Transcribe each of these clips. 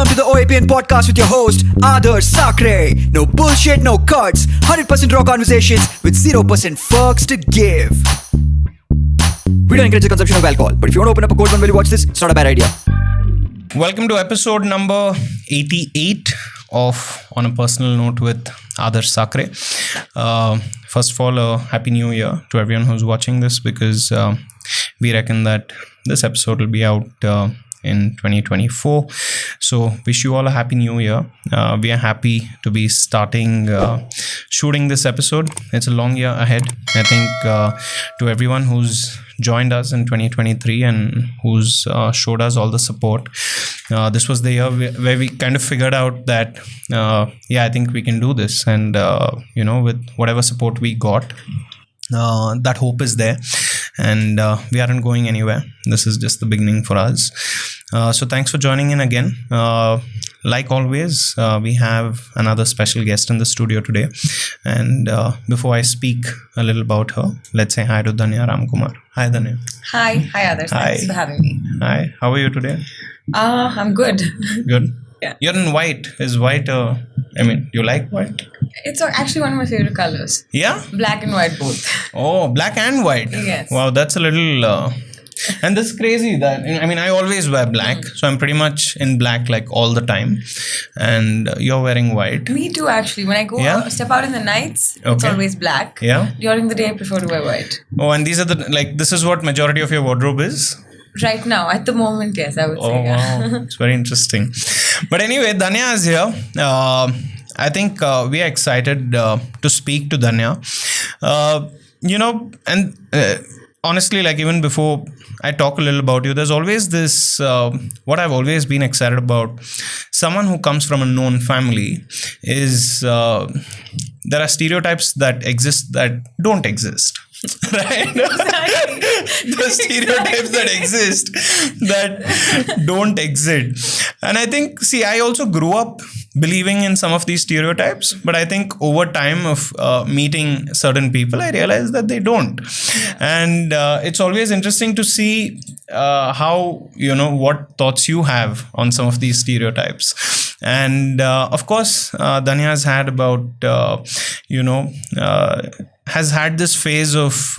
Welcome to the OAPN Podcast with your host, Adarsh Sakare. No bullshit, no cuts. 100% raw conversations with 0% fucks to give. We don't encourage the consumption of alcohol, but if you want to open up a cold one while you watch this, it's not a bad idea. Welcome to episode number 88 of On a Personal Note with Adarsh Sakare. First of all, a happy new year to everyone who's watching this, because we reckon that this episode will be out in 2024. So wish you all a happy new year. We are happy to be starting shooting this episode. It's a long year ahead. I think to everyone who's joined us in 2023 and who's showed us all the support, this was the year where we kind of figured out that I think we can do this, and with whatever support we got, that hope is there, and we aren't going anywhere. This is just the beginning for us. So thanks for joining in again. Like always, we have another special guest in the studio today, and before I speak a little about her, let's say hi to Dhanya Ramkumar. Hi Dhanya. Hi Adarsh. Thanks for having me. Hi, how are you today? I'm good. Good. Yeah. You're in white. Is white you like white? It's actually one of my favorite colors. Yeah? Black and white both. Oh, black and white. Yes. Wow, that's a little... and that's crazy that, I always wear black. So I'm pretty much in black like all the time. And you're wearing white. Me too, actually. When I go step out in the nights, it's always black. Yeah. During the day, I prefer to wear white. Oh, and these are this is what majority of your wardrobe is? Right now, at the moment, yes, I would say. Oh, wow. It's very interesting. But anyway, Dhanya is here. I think we are excited to speak to Dhanya. Honestly, even before I talk a little about you, there's always this, what I've always been excited about. Someone who comes from a known family is, there are stereotypes that exist that don't exist. Right? The stereotypes that exist that don't exist. And I think, I also grew up believing in some of these stereotypes, but I think over time of meeting certain people, I realized that they don't. And it's always interesting to see how, what thoughts you have on some of these stereotypes. And of course, Dhanya has had about, has had this phase of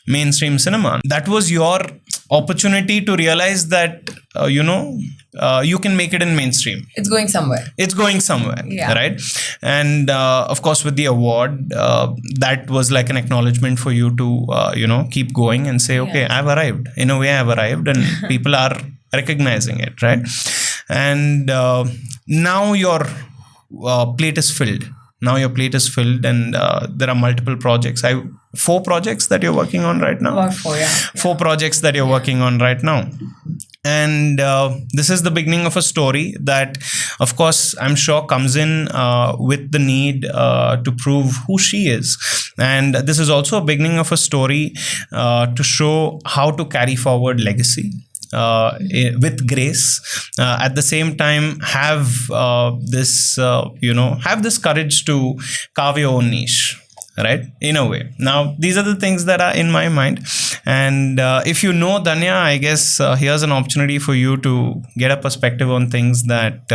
mainstream cinema. That was your opportunity to realize that, you can make it in mainstream. It's going somewhere. Yeah. Right? And of course, with the award, that was like an acknowledgement for you to, keep going and say, okay, I've arrived. In a way, I've arrived, and people are recognizing it, right? And now your plate is filled. And there are multiple projects. 4 projects that you're working on right now. About 4, yeah. 4 projects that you're working on right now. And this is the beginning of a story that, of course, I'm sure comes in with the need to prove who she is. And this is also a beginning of a story to show how to carry forward legacy. With grace, at the same time have this courage to carve your own niche, right? In a way. Now, these are the things that are in my mind. And if you know Dhanya, I guess here's an opportunity for you to get a perspective on things that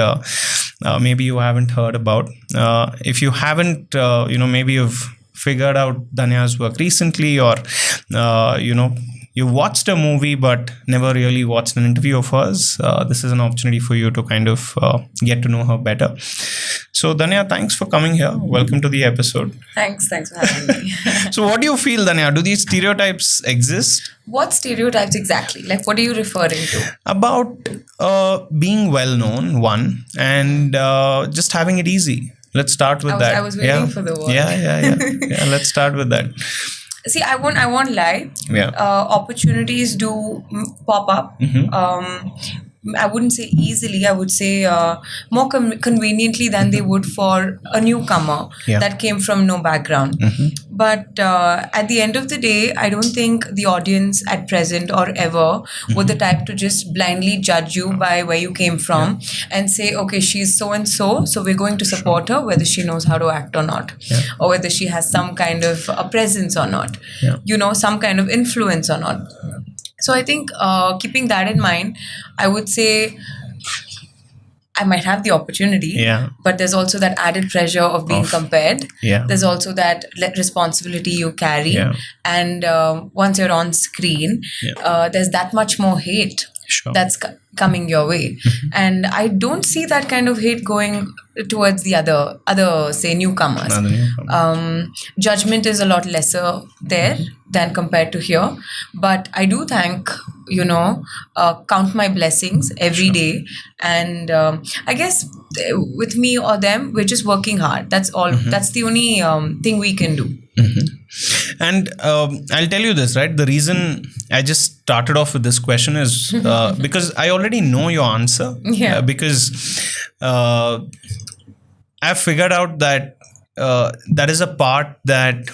maybe you haven't heard about. If you haven't, maybe you've figured out Dhanya's work recently, or you watched a movie but never really watched an interview of hers, this is an opportunity for you to kind of get to know her better. So Dhanya, thanks for coming here. Welcome to the episode. Thanks for having me. So what do you feel, Dhanya? Do these stereotypes exist? What stereotypes exactly? Like, what are you referring to? About being well known, one, and just having it easy. Let's start with that. I was waiting for the word. Yeah, let's start with that. See, I won't lie. Yeah. Opportunities do pop up. Mm-hmm. I wouldn't say easily. I would say more conveniently than they would for a newcomer that came from no background. Mm-hmm. But at the end of the day, I don't think the audience at present or ever were the type to just blindly judge you by where you came from and say, okay, she's so and so we're going to support her, whether she knows how to act or not, or whether she has some kind of a presence or not, some kind of influence or not. So I think keeping that in mind, I would say I might have the opportunity, Yeah. but there's also that added pressure of being compared. Yeah. There's also that responsibility you carry. Yeah. And once you're on screen, there's that much more hate Sure. that's coming your way. And I don't see that kind of hate going towards the other say newcomers. Judgment is a lot lesser there than compared to here, but I do thank, count my blessings every day. And I guess with me or them, we're just working hard. That's all. That's the only thing we can do. And I'll tell you this, right? The reason I just started off with this question is because I already know your answer. Yeah. Because I've figured out that that is a part that,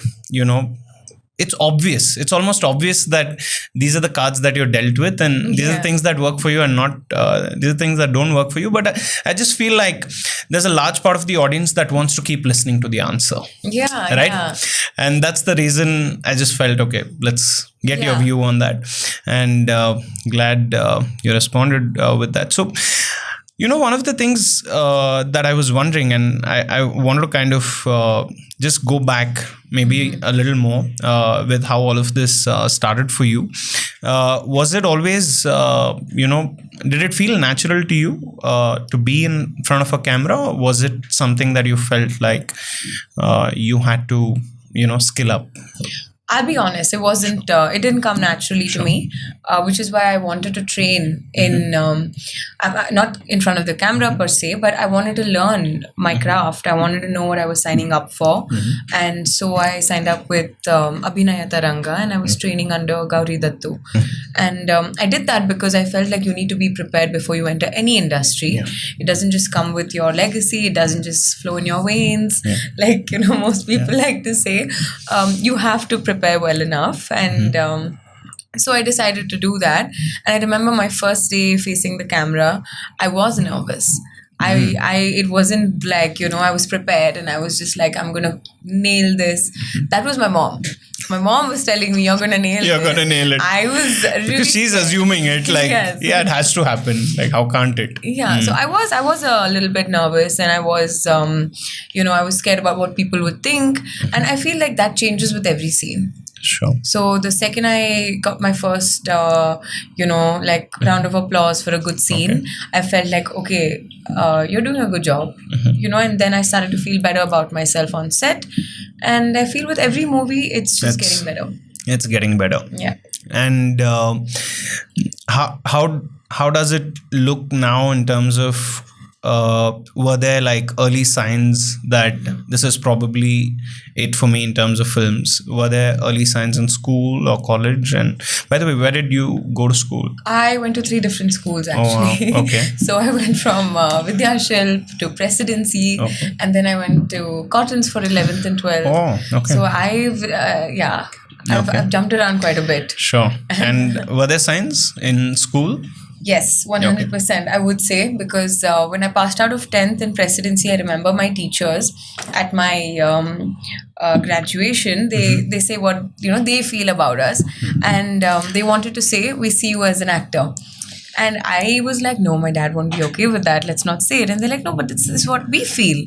it's obvious. It's almost obvious that these are the cards that you're dealt with, and these are the things that work for you, and not these are things that don't work for you. But I just feel like there's a large part of the audience that wants to keep listening to the answer. Yeah. Right. Yeah. And that's the reason I just felt, okay, let's get your view on that. And glad you responded with that. So, one of the things that I was wondering, and I wanted to kind of just go back maybe a little more with how all of this started for you. Was it always, did it feel natural to you to be in front of a camera? Or was it something that you felt like you had to, skill up? I'll be honest, it wasn't, it didn't come naturally to me, which is why I wanted to train in, not in front of the camera per se, but I wanted to learn my craft. I wanted to know what I was signing up for. And so I signed up with Abhinaya Taranga, and I was training under Gauri Dattu. And I did that because I felt like you need to be prepared before you enter any industry. It doesn't just come with your legacy. It doesn't just flow in your veins. Like, most people like to say, you have to prepare well enough. And so I decided to do that. And I remember my first day facing the camera, I was nervous. It wasn't like, I was prepared and I was just like, I'm going to nail this. That was my mom. My mom was telling me, you're going to nail it. I was really because she's assuming it like, it has to happen. Like, how can't it? Yeah. So I was a little bit nervous, and I was, I was scared about what people would think. And I feel like that changes with every scene. Sure. So the second I got my first, round of applause for a good scene, I felt like, okay, you're doing a good job, and then I started to feel better about myself on set. And I feel with every movie, it's just getting better. It's getting better. Yeah. And how does it look now in terms of, were there like early signs that this is probably it for me in terms of films? Were there early signs in school or college? And by the way, where did you go to school? I went to 3 different schools actually. Oh, wow. Okay. So I went from Vidyashilp to Presidency, and then I went to Cottons for 11th and 12th. Oh, okay. So I've jumped around quite a bit. Sure. And were there signs in school? Yes, 100%, I would say, because when I passed out of 10th in Presidency, I remember my teachers at my graduation, they say what, they feel about us. And they wanted to say, we see you as an actor. And I was like, no, my dad won't be okay with that. Let's not say it. And they're like, no, but this is what we feel.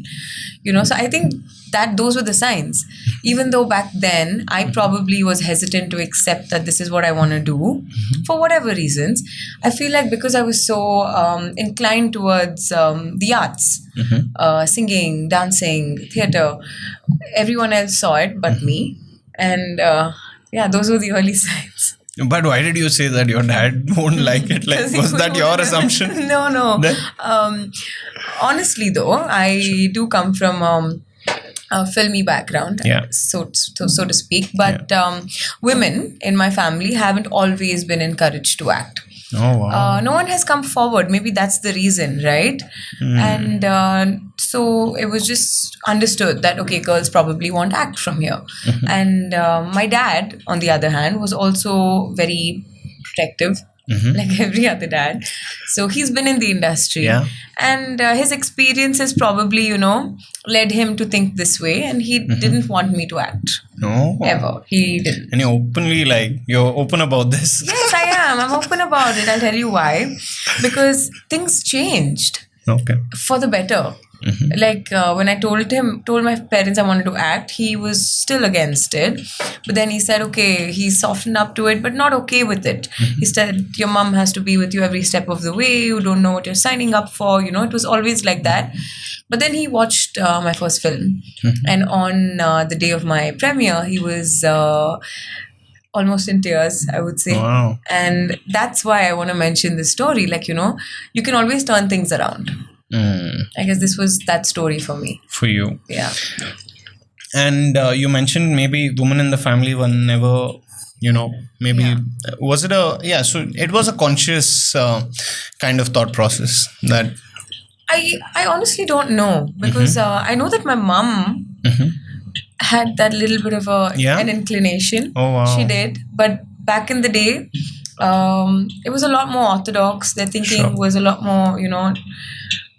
So I think that those were the signs. Even though back then I probably was hesitant to accept that this is what I want to do for whatever reasons. I feel like because I was so inclined towards the arts, singing, dancing, theatre, everyone else saw it but me. And those were the early signs. But why did you say that your dad won't like it? Like, was that your assumption? No. Honestly, though, I do come from a filmy background, so to speak. But women in my family haven't always been encouraged to act. Oh, wow. No one has come forward. Maybe that's the reason, right? And so it was just understood that, okay, girls probably won't act from here. And my dad, on the other hand, was also very protective, like every other dad. So he's been in the industry. And his experiences probably, led him to think this way. And he didn't want me to act. No. Ever. He didn't. And you're open about this. Yes, I am. I'm open about it. I'll tell you why. Because things changed. Okay. for the better. Like when I told my parents I wanted to act, he was still against it. But then he said, okay, he softened up to it, but not okay with it. He said, your mom has to be with you every step of the way. You don't know what you're signing up for. You know, it was always like that. But then he watched my first film. And on the day of my premiere, he was almost in tears, I would say. Wow. And that's why I want to mention this story. Like, you know, you can always turn things around. I guess this was that story for me. For you. Yeah. And you mentioned maybe women in the family were never, maybe was it so it was a conscious kind of thought process that I honestly don't know, because I know that my mom had that little bit of an inclination. Oh, wow. She did. But back in the day, it was a lot more orthodox. Their thinking was a lot more,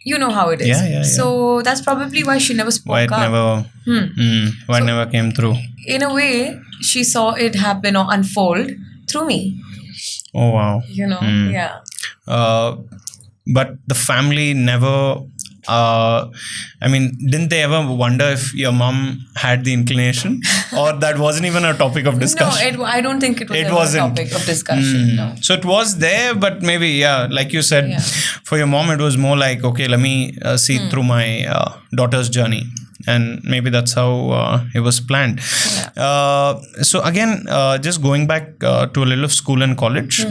you know how it is. Yeah. So that's probably why she never spoke why it up. never came through. In a way, she saw it happen or unfold through me. Oh, wow. Yeah. But the family never, didn't they ever wonder if your mom had the inclination, or that wasn't even a topic of discussion? No, I don't think it was a topic of discussion. No. So it was there, but maybe, like you said, for your mom, it was more like, okay, let me see through my daughter's journey. And maybe that's how it was planned. Yeah. So again, just going back to a little of school and college,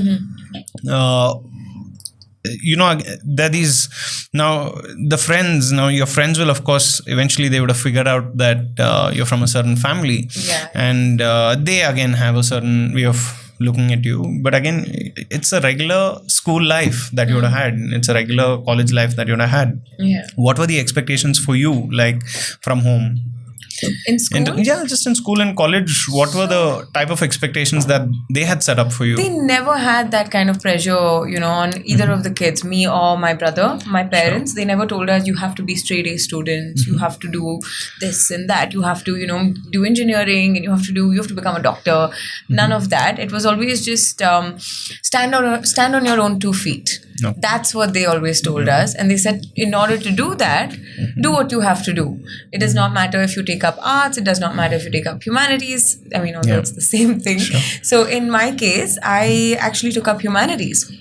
there are these now the friends. Now your friends will, of course, eventually they would have figured out that you're from a certain family, and they again have a certain way of looking at you. But again, it's a regular school life that you would have had. It's a regular college life that you would have had. Yeah. What were the expectations for you, like from home? In school? Just in school and college, what were the type of expectations that they had set up for you? They never had that kind of pressure, on either of the kids, me or my brother, my parents. They never told us, you have to be straight A students, you have to do this and that, you have to, do engineering, and you have to become a doctor. None of that. It was always just stand on your own 2 feet. No. That's what they always told us. And they said, in order to do that, do what you have to do. It does not matter if you take up arts. It does not matter if you take up humanities. Although it's the same thing. Sure. So in my case, I actually took up humanities.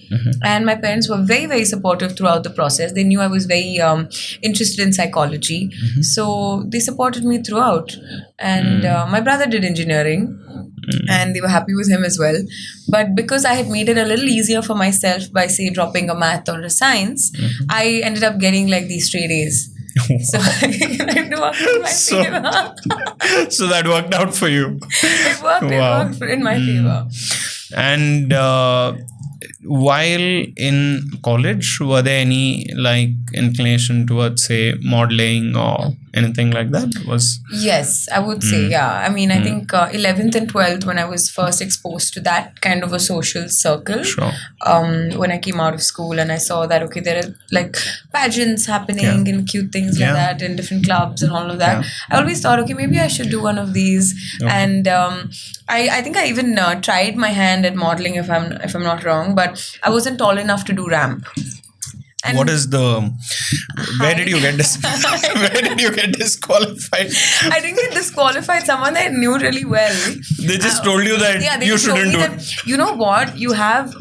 And my parents were very, very supportive throughout the process. They knew I was very interested in psychology. So they supported me throughout. And my brother did engineering. And they were happy with him as well. But because I had made it a little easier for myself by, say, dropping a math or a science, I ended up getting like these straight A's. So it worked in my favor. So that worked out for you. It worked in my favor. And while in college, were there any like inclination towards, say, modeling or anything like that? Yes, I would say, yeah. I think 11th and 12th, when I was first exposed to that kind of a social circle, when I came out of school and I saw that, okay, there are like pageants happening and cute things like that in different clubs and all of that. I always thought, okay, maybe I should do one of these. And I think I even tried my hand at modeling, if I'm not wrong, but I wasn't tall enough to do ramp. And where did you get this? Where did you get disqualified? I didn't get disqualified. Someone I knew really well. They just told you that you shouldn't do it. You know what? You have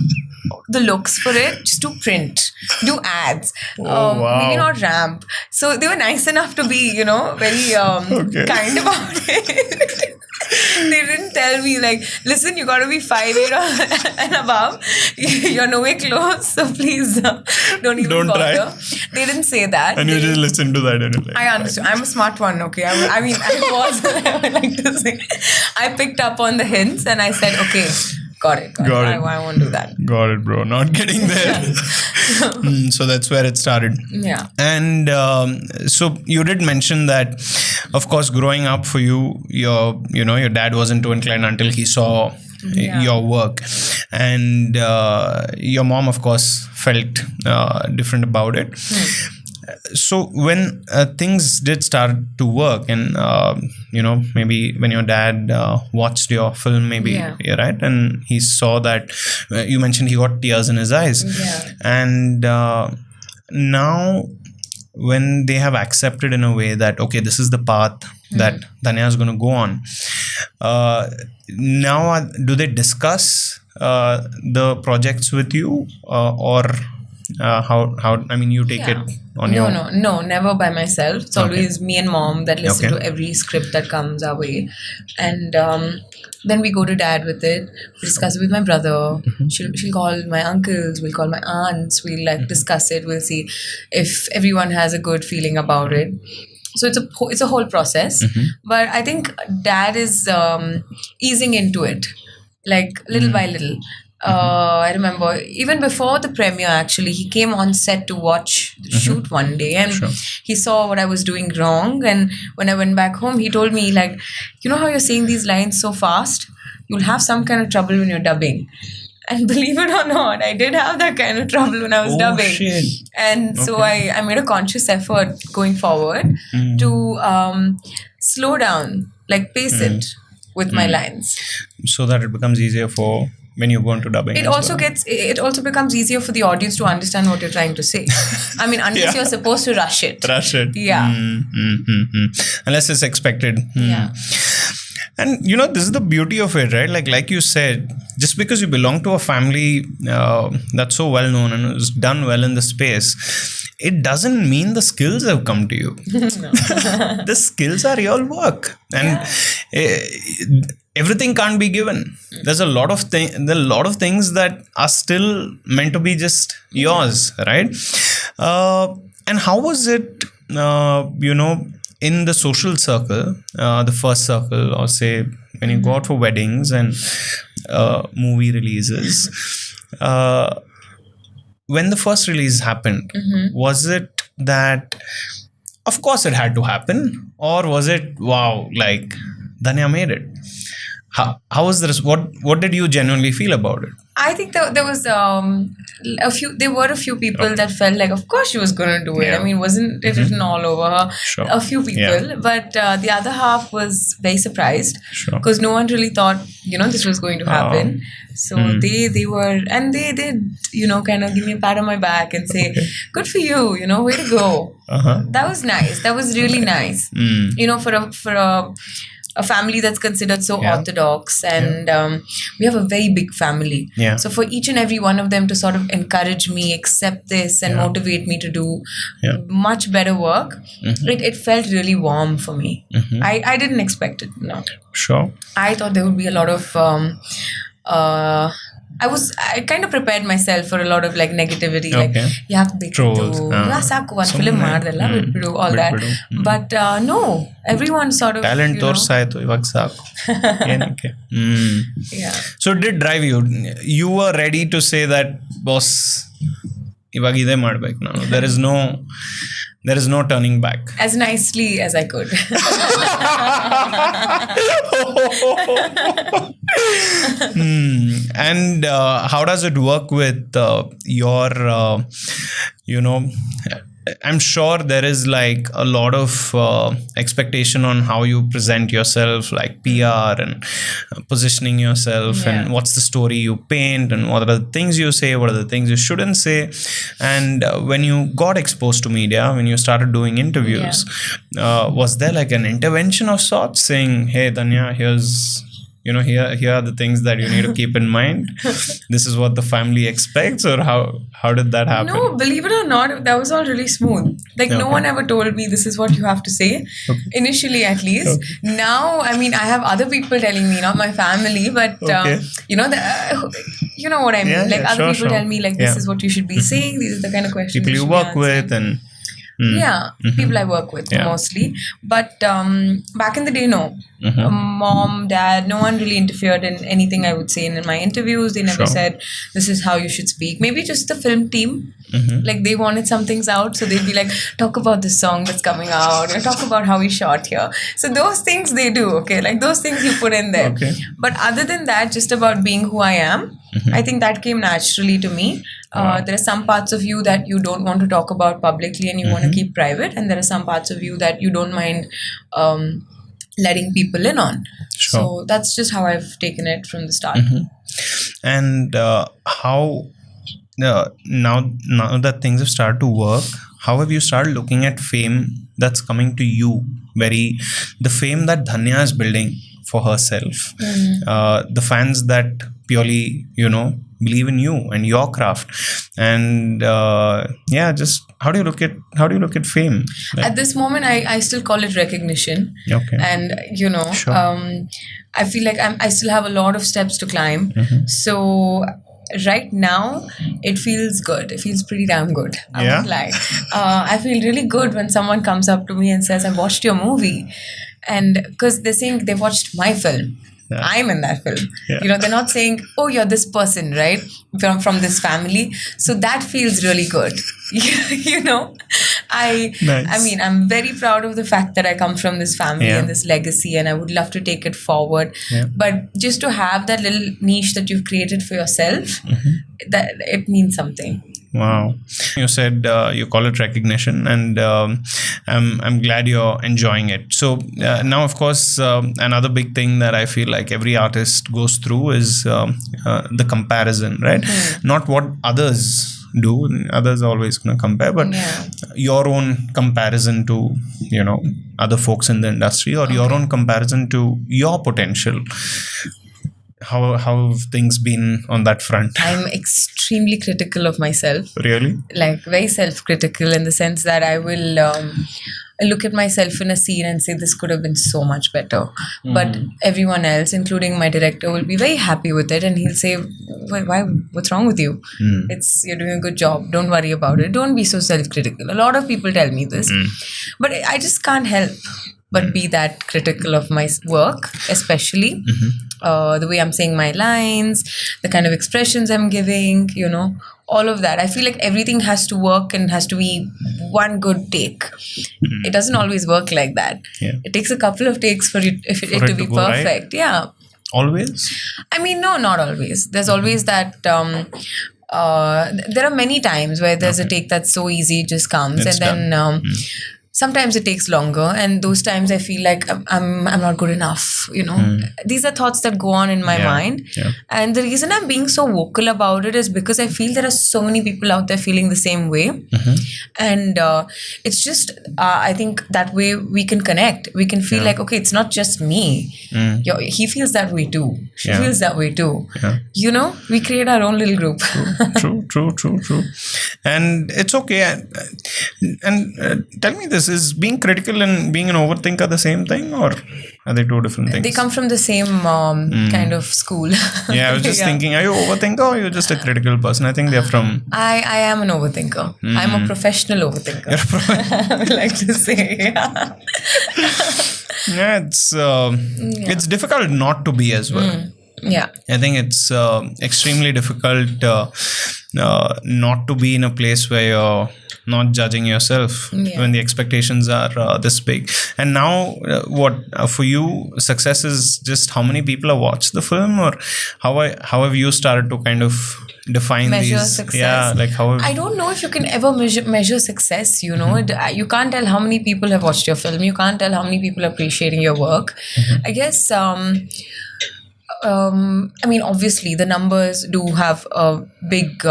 the looks for it. Just do print, do ads. Maybe not ramp. So they were nice enough to be, very kind about it. They didn't tell me like, listen, you gotta be 5'8" and above. You're nowhere close, so please don't even bother. Try. They didn't say that. And you just listened to that anyway. I understood. I'm a smart one, okay? I was, I like to say. I picked up on the hints and I said, okay, got it. I won't do that. Got it, bro. Not getting there. So that's where it started. Yeah. And so you did mention that, of course, growing up for you, your dad wasn't too inclined until he saw your work, and your mom, of course, felt different about it. So when things did start to work, and maybe when your dad watched your film, maybe right, and he saw that you mentioned he got tears in his eyes, and now when they have accepted in a way that, okay, this is the path that Dhanya is going to go on, now do they discuss the projects with you, or how I mean, you take it on your own? No, never by myself. It's always me and mom that listen to every script that comes our way, and then we go to dad with it. We discuss it with my brother. She'll call my uncles. We'll call my aunts. We'll discuss it. We'll see if everyone has a good feeling about it. So it's a whole process. But I think dad is easing into it, like little by little. I remember even before the premiere, actually, he came on set to watch the shoot one day, and he saw what I was doing wrong. And when I went back home, he told me, like, you know how you're saying these lines so fast? You'll have some kind of trouble when you're dubbing. And believe it or not, I did have that kind of trouble when I was dubbing. Shit. And so I made a conscious effort going forward to slow down, like pace it with my lines. So that it becomes easier for when you go into dubbing. It also becomes easier for the audience to understand what you're trying to say. I mean, unless you're supposed to rush it. Yeah. Unless it's expected. Yeah. And this is the beauty of it, right? Like you said, just because you belong to a family that's so well known and is done well in the space, it doesn't mean the skills have come to you. The skills are your work, and everything can't be given. There's a lot of things that are still meant to be just yours, right? And how was it, in the social circle, the first circle, or say when you go out for weddings and movie releases, when the first release happened, was it that, of course it had to happen, or was it, wow, like Dhanya made it? How was this? What did you genuinely feel about it? I think there was there were a few people that felt like, of course she was going to do it. I mean, wasn't it written all over her? A few people. But the other half was very surprised because no one really thought, this was going to happen. So they were, and they did, kind of give me a pat on my back and say, good for you, way to go. That was nice. That was really nice. For a family that's considered so orthodox, and we have a very big family. So for each and every one of them to sort of encourage me, accept this, and motivate me to do much better work, it felt really warm for me. I didn't expect it. No. Sure. I thought there would be a lot of I kind of prepared myself for a lot of negativity, trolls, film madella, all that. But no, everyone sort of talent torsaito ivag saku. Yeah. So it did drive you. You were ready to say that, boss, ivag ide madbek now. There is no turning back. As nicely as I could. And how does it work with your, I'm sure there is a lot of expectation on how you present yourself, like PR and positioning yourself, and what's the story you paint, and what are the things you say, what are the things you shouldn't say. And when you got exposed to media, when you started doing interviews, was there an intervention of sorts saying, hey Dhanya, here's here are the things that you need to keep in mind. This is what the family expects, or how did that happen? No, believe it or not, that was all really smooth. No one ever told me this is what you have to say. Initially, at least. Now, I mean, I have other people telling me, not my family, but you know what I mean. Other people tell me this is what you should be saying. These are the kind of questions people you work with, and people I work with mostly. But back in the day, no. Mom, dad, no one really interfered in anything I would say in my interviews. They never said, this is how you should speak. Maybe just the film team. They wanted some things out. So they'd be like, talk about this song that's coming out. Or talk about how we shot here. So those things they do, okay? Those things you put in there. Okay. But other than that, just about being who I am, I think that came naturally to me. There are some parts of you that you don't want to talk about publicly and you want to keep private, and there are some parts of you that you don't mind letting people in on. So that's just how I've taken it from the start. And how now that things have started to work, how have you started looking at fame that's coming to you? The fame that Dhanya is building for herself, the fans that purely, believe in you and your craft, and just how do you look at fame? At this moment, I still call it recognition. Okay. And Sure. I feel like I still have a lot of steps to climb. So right now it feels good. It feels pretty damn good. I won't lie. I feel really good when someone comes up to me and says, I watched your movie. And because they're saying they watched my film. Yeah. I'm in that film. Yeah. They're not saying, oh, you're this person, right? From this family. So that feels really good. Nice. I mean, I'm very proud of the fact that I come from this family and this legacy, and I would love to take it forward. Yeah. But just to have that little niche that you've created for yourself, that it means something. Wow. You said you call it recognition, and I'm glad you're enjoying it. So now, of course, another big thing that I feel like every artist goes through is the comparison, right? Not what others do. Others are always going to compare, but your own comparison to, other folks in the industry, or your own comparison to your potential. How have things been on that front? I'm extremely critical of myself. Really? Like very self-critical in the sense that I will look at myself in a scene and say this could have been so much better. But everyone else, including my director, will be very happy with it, and he'll say, why what's wrong with you? You're doing a good job. Don't worry about it. Don't be so self-critical. A lot of people tell me this. But I just can't help but be that critical of my work, especially the way I'm saying my lines, the kind of expressions I'm giving, all of that. I feel like everything has to work and has to be one good take. It doesn't always work like that. Yeah. It takes a couple of takes for it to be go perfect. right? Yeah. Always? I mean, no, not always. There's always that... there are many times where there's a take that's so easy, it just comes. It's and then... sometimes it takes longer, and those times I feel like I'm not good enough. These are thoughts that go on in my mind, and the reason I'm being so vocal about it is because I feel there are so many people out there feeling the same way, and it's just I think that way we can connect. We can feel like, okay, it's not just me. He feels that way too. She feels that way too. We create our own little group. True. And it's okay. And tell me this, is being critical and being an overthinker the same thing, or are they two different things? They come from the same kind of school. Yeah, I was just thinking, are you a overthinker or you're just a critical person? I think they're from... I am an overthinker. I'm a professional overthinker. I would like to say, it's difficult not to be as well. Yeah. I think it's extremely difficult not to be in a place where you're not judging yourself when the expectations are this big. And now for you, success is just how many people have watched the film, or how have you started to kind of define measure these? Success. Yeah, like how... I don't know if you can ever measure success, You can't tell how many people have watched your film. You can't tell how many people are appreciating your work. I guess... I mean, obviously, the numbers do have a big,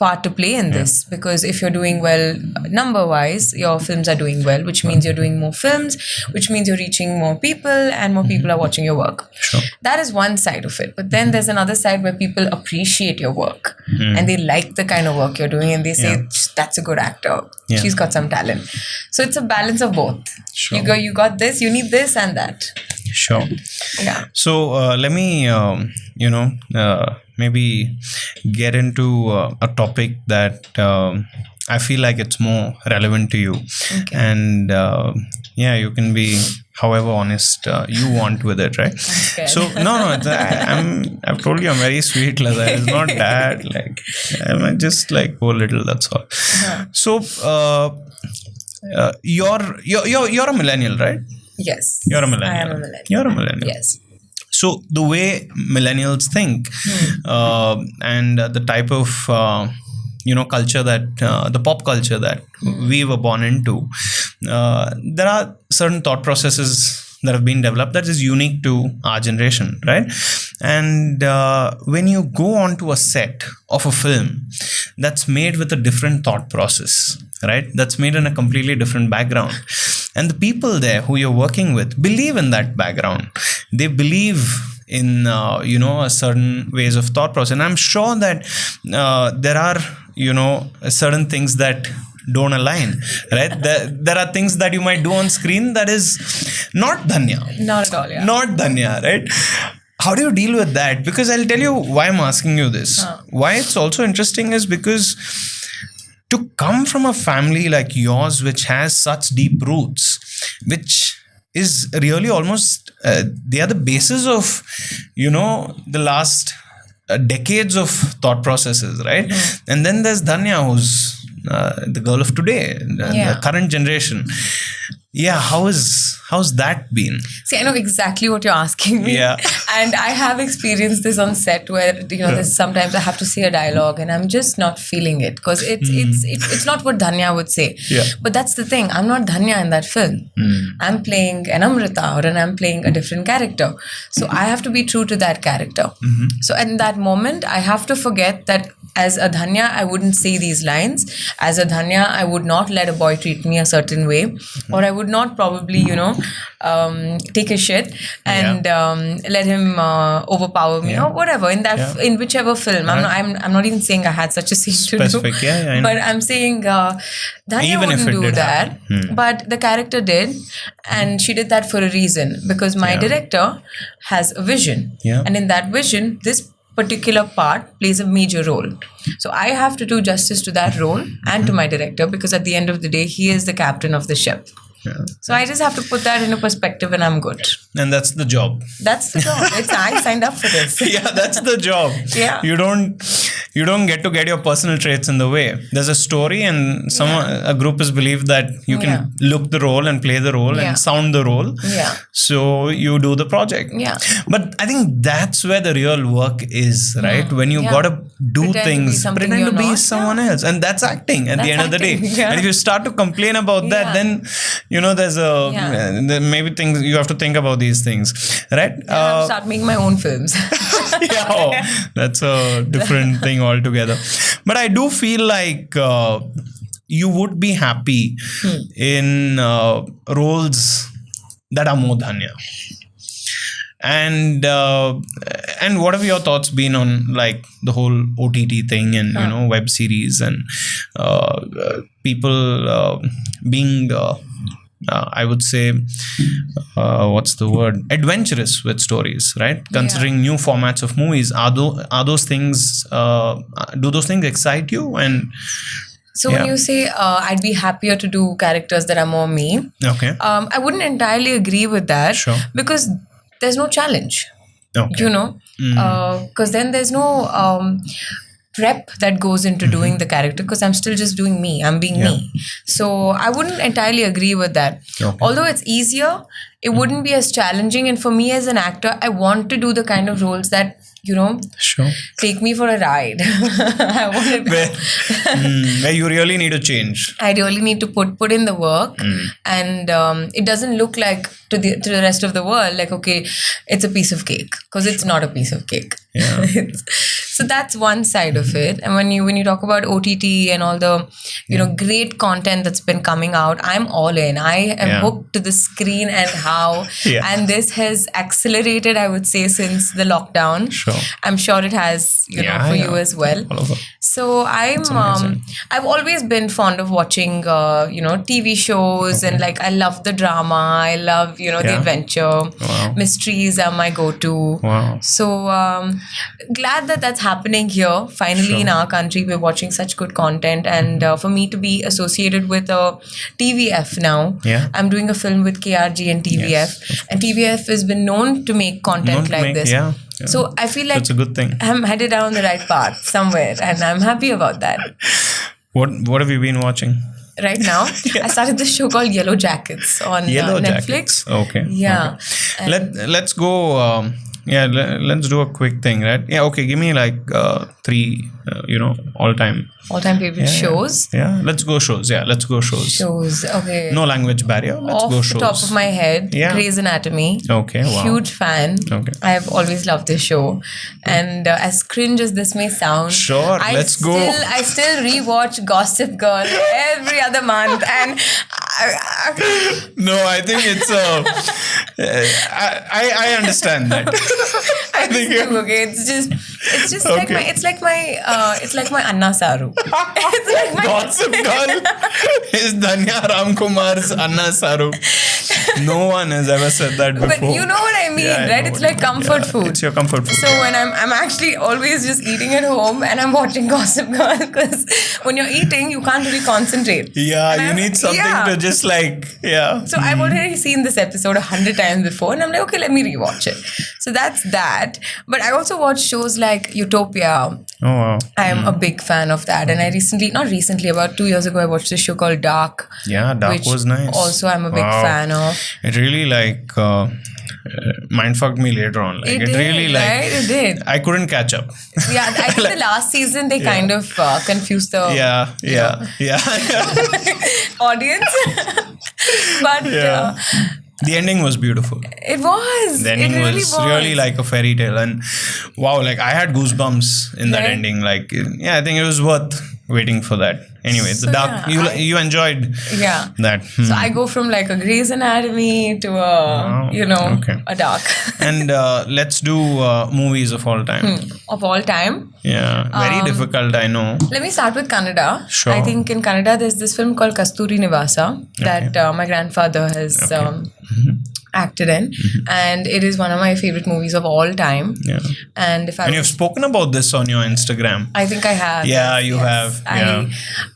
part to play in this, because if you're doing well number-wise, your films are doing well, which means you're doing more films, which means you're reaching more people, and more people are watching your work. Sure. That is one side of it. But then there's another side where people appreciate your work, and they like the kind of work you're doing, and they say, that's a good actor. Yeah. She's got some talent. So it's a balance of both. Sure. You got this, you need this and that. Sure. Yeah. So let me, maybe get into a topic that I feel like it's more relevant to you. Okay. And you can be however honest you want with it, right? Okay. So I've told you I'm very sweet, Lada. It's not that, like, I just like go a little, that's all. So you're a millennial, right? Yes. You're a millennial. I am a millennial. You're a millennial. Yes. So the way millennials think and the type of culture that the pop culture that we were born into, there are certain thought processes that have been developed that is unique to our generation, right? And when you go onto a set of a film that's made with a different thought process, right? That's made in a completely different background. And the people there who you're working with believe in that background. They believe in, a certain ways of thought process. And I'm sure that there are, certain things that don't align, right? There are things that you might do on screen that is not Dhanya. Not at all, yeah. Not Dhanya, right? How do you deal with that? Because I'll tell you why I'm asking you this. Why it's also interesting is because to come from a family like yours, which has such deep roots, which is really almost, they are the basis of, the last decades of thought processes, right? Mm-hmm. And then there's Dhanya, who's the girl of today, the current generation. Yeah, how's that been? See, I know exactly what you're asking me. Yeah. And I have experienced this on set where, there's sometimes I have to say a dialogue and I'm just not feeling it because it's not what Dhanya would say. Yeah. But that's the thing. I'm not Dhanya in that film. I'm playing an Amrita, or I'm playing a different character. So I have to be true to that character. So in that moment, I have to forget that as a Dhanya, I wouldn't say these lines. As a Dhanya, I would not let a boy treat me a certain way. Or I would not probably, take a shit and let him overpower me or whatever in whichever film. Right. I'm not even saying I had such a scene specific, to do. But I'm saying Dhanya even wouldn't do that. Happen. But the character did, and she did that for a reason because my director has a vision, and in that vision, this particular part plays a major role. So I have to do justice to that role and to my director because at the end of the day, he is the captain of the ship. Yeah. So I just have to put that in a perspective and I'm good. And that's the job. That's the job. I signed up for this. Yeah, that's the job. Yeah. You don't get to get your personal traits in the way. There's a story and a group is believed that you can look the role and play the role and sound the role. Yeah. So you do the project. Yeah. But I think that's where the real work is, right? When you gotta do things, pretend to be someone else. And that's acting at the end of the day. Yeah. And if you start to complain about that, then there's there maybe things you have to think about these things, right? I have to start making my own films. That's a different thing altogether. But I do feel like you would be happy in roles that are more Dhanya. And what have your thoughts been on like the whole OTT thing and web series and people being I would say what's the word, adventurous with stories, right? Considering new formats of movies, are those things do those things excite you? And so when you say I'd be happier to do characters that are more me, I wouldn't entirely agree with that. Sure. Because there's no challenge, because then there's no prep that goes into doing the character because I'm still just doing me. I'm being me. So I wouldn't entirely agree with that. Although it's easier, it wouldn't be as challenging. And for me as an actor, I want to do the kind of roles that, take me for a ride. I want to where you really need to change. I really need to put in the work, and it doesn't look like to the rest of the world like, okay, it's a piece of cake, because it's not a piece of cake. Yeah. So that's one side of it. And when you talk about OTT and all the great content that's been coming out, I'm all in. I am hooked to the screen and how, and this has accelerated, I would say, since the lockdown. Sure. I'm sure it has, for you as well. So I've always been fond of watching, TV shows, and like I love the drama. I love, the adventure. Wow. Mysteries are my go-to. Wow. So glad that that's happening here. Finally, in our country, we're watching such good content, and for me to be associated with a TVF now, I'm doing a film with KRG and TVF, and TVF has been known to make content like this. Yeah. So I feel like that's a good thing. I'm headed down the right path somewhere, and I'm happy about that. What have you been watching? Right now, I started this show called Yellow Jackets on Netflix. Okay. Yeah. Okay. Let's go Yeah, let's do a quick thing, right? Yeah, okay. Give me like 3, all-time. All-time favorite shows. Yeah, let's go shows. Yeah, let's go shows. Shows. Okay. No language barrier. Let's Off go the shows. top of my head, Yeah. Grey's Anatomy. Okay, wow. Huge fan. Okay. I have always loved this show. And as cringe as this may sound, Sure, let's go. I still rewatch Gossip Girl every other month. And No, I think it's I understand that. I think okay. It's just Okay. it's like my Anna Saru. It's like my Gossip Girl is Dhanya Ramkumar's Anna Saru. No one has ever said that before. But you know what I mean, Yeah, I right? know It's what like you mean. comfort Yeah, food. It's your comfort food. So when I'm actually always just eating at home and I'm watching Gossip Girl, because when you're eating, you can't really concentrate. Yeah, And you need something yeah. to just yeah. So I've already seen this episode 100 times before, and I'm like, okay, let me rewatch it. So that's that. But I also watch shows like Utopia. Oh, wow. I'm a big fan of that. And not recently, about 2 years ago, I watched this show called Dark. Yeah, Dark which was nice. Also, I'm a big Wow. fan of. It really mindfucked me later on. Like, It did, really right? It did. I couldn't catch up. Yeah, I think the last season they kind of confused the Yeah. audience. But Yeah. The ending was beautiful. it was. The ending it really was really like a fairy tale, and wow, like I had goosebumps in that Right? ending. Like, yeah, I think it was worth waiting for that. Anyway, So, the dark. yeah, you enjoyed Yeah. that. So I go from like a Grey's Anatomy to Okay. a Dark. And let's do movies of all time. Of all time. Yeah, very difficult. I know. Let me start with Kannada. Sure. I think in Kannada there's this film called Kasturi Nivasa that my grandfather has acted in, and it is one of my favorite movies of all time. Yeah. And if And you've spoken about this on your Instagram. I think I have. Yeah, you have. Yeah.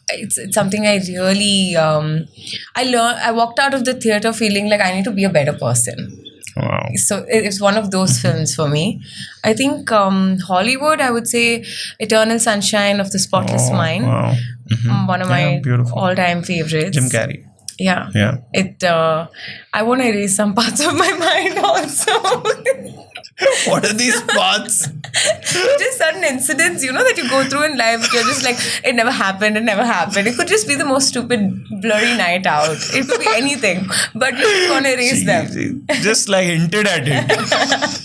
It's something I really I walked out of the theater feeling like I need to be a better person. Wow. So it's one of those films for me. I think Hollywood, I would say Eternal Sunshine of the Spotless Mind. Wow. One of my beautiful. all-time favorites. Jim Carrey. Yeah. Yeah. I want to erase some parts of my mind also. What are these parts? Just certain incidents, that you go through in life, you're just like, it never happened. It could just be the most stupid, blurry night out. It could be anything, but you just want to erase them. Just like hinted at it.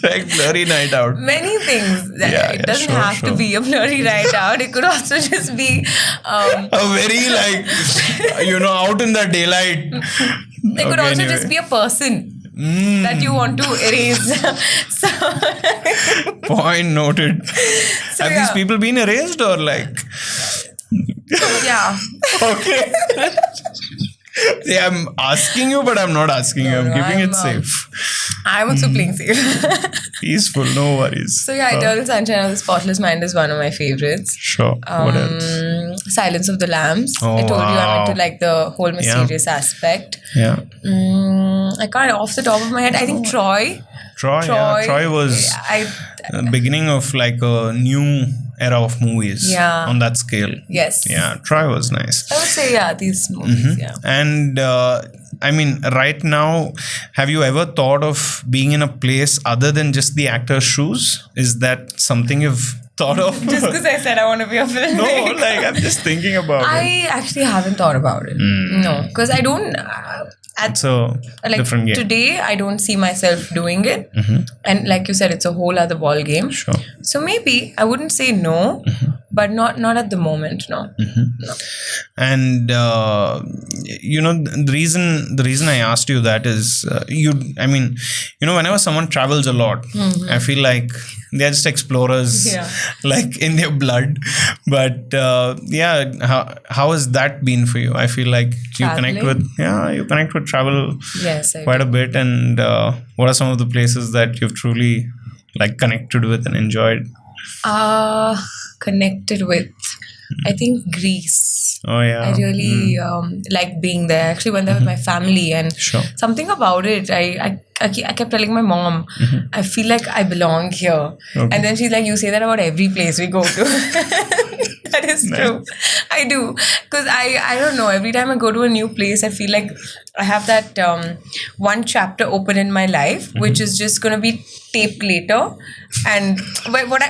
Like blurry night out. Many things. It doesn't sure, have to be a blurry night out. It could also just be... A very out in the daylight. It could also just be a person that you want to erase. Point noted. So, Have these people been erased or like? Yeah. Okay. See, I'm asking you, but I'm not asking you. I'm keeping it safe. I'm also playing safe. Peaceful, no worries. So yeah, Eternal Sunshine of the Spotless Mind is one of my favorites. Sure. What else? Silence of the Lambs. Oh, I told you I'm into wow. like the whole mysterious aspect. Yeah. I can't off the top of my head. I think Troy. Troy was beginning of like a new era of movies. Yeah. On that scale. Yes. Yeah. Troy was nice. I would say these movies. Yeah. And I mean, right now, have you ever thought of being in a place other than just the actor's shoes? Is that something you've thought of? Just because I said I want to be a filmmaker. No, like I'm just thinking about it. I actually haven't thought about it. No, because I don't. It's a different game. Today, I don't see myself doing it. And like you said, it's a whole other ball game. Sure. So maybe I wouldn't say no, but not at the moment. No. No. And the reason I asked you that is whenever someone travels a lot, I feel like they're just explorers, like in their blood. But how has that been for you? I feel like you connect with travel quite a bit. And what are some of the places that you've truly like connected with and enjoyed? Connected with, I think Greece. Oh yeah. I really like being there. I actually went there with my family, and something about it, I kept telling my mom, I feel like I belong here. Okay. And then she's like, you say that about every place we go to. That is true. I do. Because I don't know, every time I go to a new place, I feel like I have that one chapter open in my life, which is just going to be taped later. And by what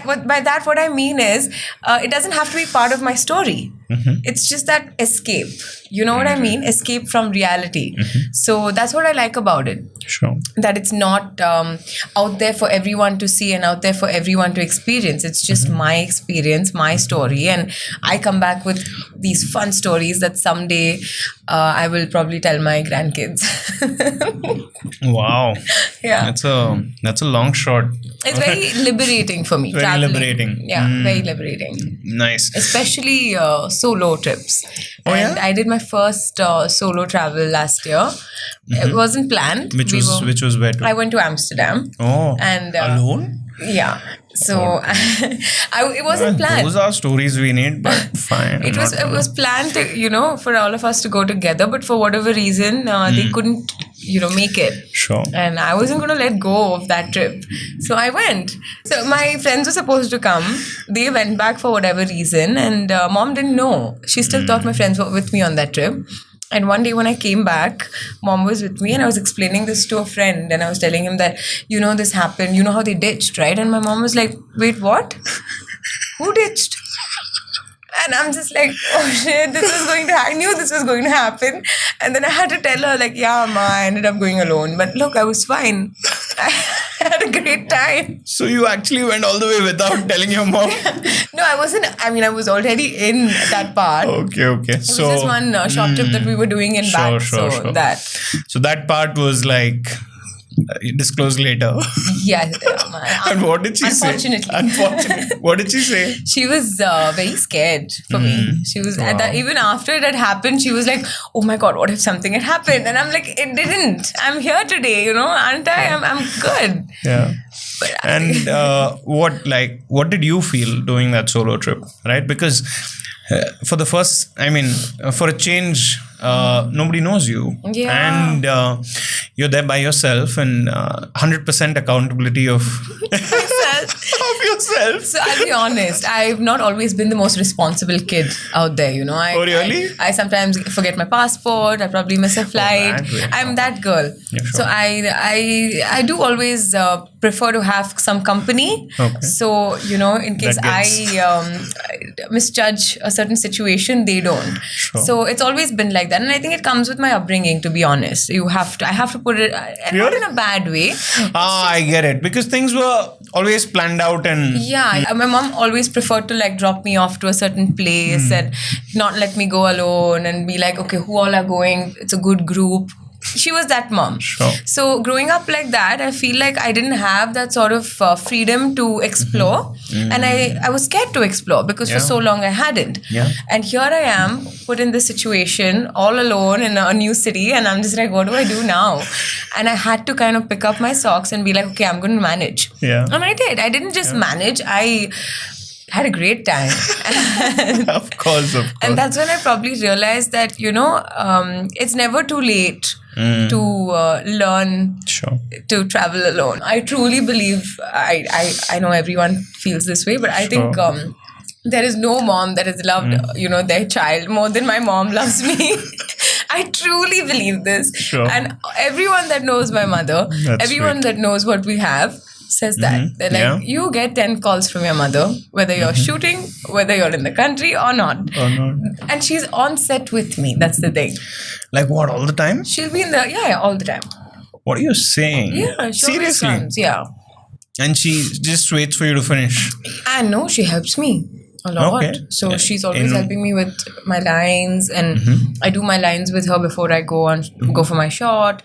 I mean is, it doesn't have to be part of my story. It's just that escape. You know what I mean? Escape from reality. So that's what I like about it. Sure. That it's not out there for everyone to see and out there for everyone to experience. It's just my experience, my story. And I come back with these fun stories that someday I will probably tell my grandkids. Wow. Yeah. That's a long shot. It's very liberating for me. Very traveling. liberating. Yeah, very liberating. Nice. Especially solo trips. Oh, and yeah? I did my first solo travel last year. It wasn't planned. Which was where to? I went to Amsterdam. Oh, And alone? Yeah. So it wasn't planned. Those are stories we need, but fine. It was planned to, for all of us to go together, but for whatever reason, they couldn't, make it. Sure. And I wasn't going to let go of that trip. So I went. So my friends were supposed to come. They went back for whatever reason. And mom didn't know. She still thought my friends were with me on that trip. And one day when I came back, mom was with me and I was explaining this to a friend and I was telling him that, this happened. You know how they ditched, right? And my mom was like, wait, what? Who ditched? And I'm just like, oh shit, I knew this was going to happen. And then I had to tell her like, yeah, ma, I ended up going alone. But look, I was fine. I had a great time. So you actually went all the way without telling your mom? No, I wasn't. I mean, I was already in that part. Okay. It was just one short trip that we were doing in back. Sure. So that part was like disclosed later. Yeah. And what did she say? Unfortunately. What did she say? She was very scared for me. She was even after it had happened, she was like, oh my God, what if something had happened? And I'm like, it didn't. I'm here today, aren't I? I'm good. Yeah. And what did you feel doing that solo trip, right? Because for a change, nobody knows you. Yeah. And you're there by yourself and 100% accountability of yourself. So I'll be honest, I've not always been the most responsible kid out there, Oh, really? I sometimes forget my passport, I probably miss a flight. I'm that girl. Yeah, sure. So I do always prefer to have some company. Okay. So, in case I misjudge a certain situation, they don't. Sure. So it's always been like that. And I think it comes with my upbringing, to be honest. I have to put it, not in a bad way. I get it. Because things were always planned out and... Yeah, my mom always preferred to drop me off to a certain place and not let me go alone and be like, okay, who all are going? It's a good group. She was that mom. Sure. So growing up like that, I feel like I didn't have that sort of freedom to explore. And I was scared to explore because for so long I hadn't. Yeah. And here I am put in this situation all alone in a new city and I'm just like, what do I do now? And I had to kind of pick up my socks and be like, okay, I'm going to manage. Yeah. And I did. I didn't just manage. I had a great time. Of course. And that's when I probably realized that, it's never too late to learn to travel alone. I truly believe, I know everyone feels this way, but I think there is no mom that has loved, their child more than my mom loves me. I truly believe this. Sure. And everyone that knows my mother, everyone that knows what we have, says that. They're like, you get 10 calls from your mother, whether you're shooting, whether you're in the country or not. And she's on set with me. That's the thing. Like what, all the time? She'll be in all the time. What are you saying? Yeah, she always seriously? comes, yeah. And she just waits for you to finish. I know, she helps me a lot. Okay. So she's always helping me with my lines and I do my lines with her before I go for my shot.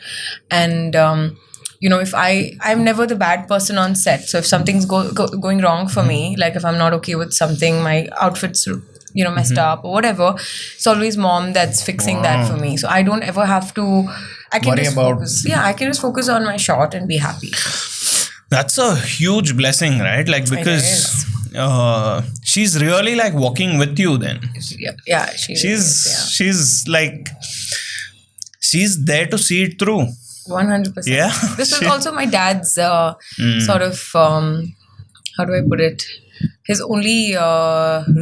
And if I'm never the bad person on set. So if something's going wrong for me, like if I'm not okay with something, my outfit's messed up or whatever, it's always mom that's fixing that for me. So I don't ever have to. I can just focus. Yeah, I can just focus on my shot and be happy. That's a huge blessing, right? Like because she's really like walking with you. Then yeah, she's like she's there to see it through. 100%. Yeah. This was also my dad's sort of, how do I put it? his only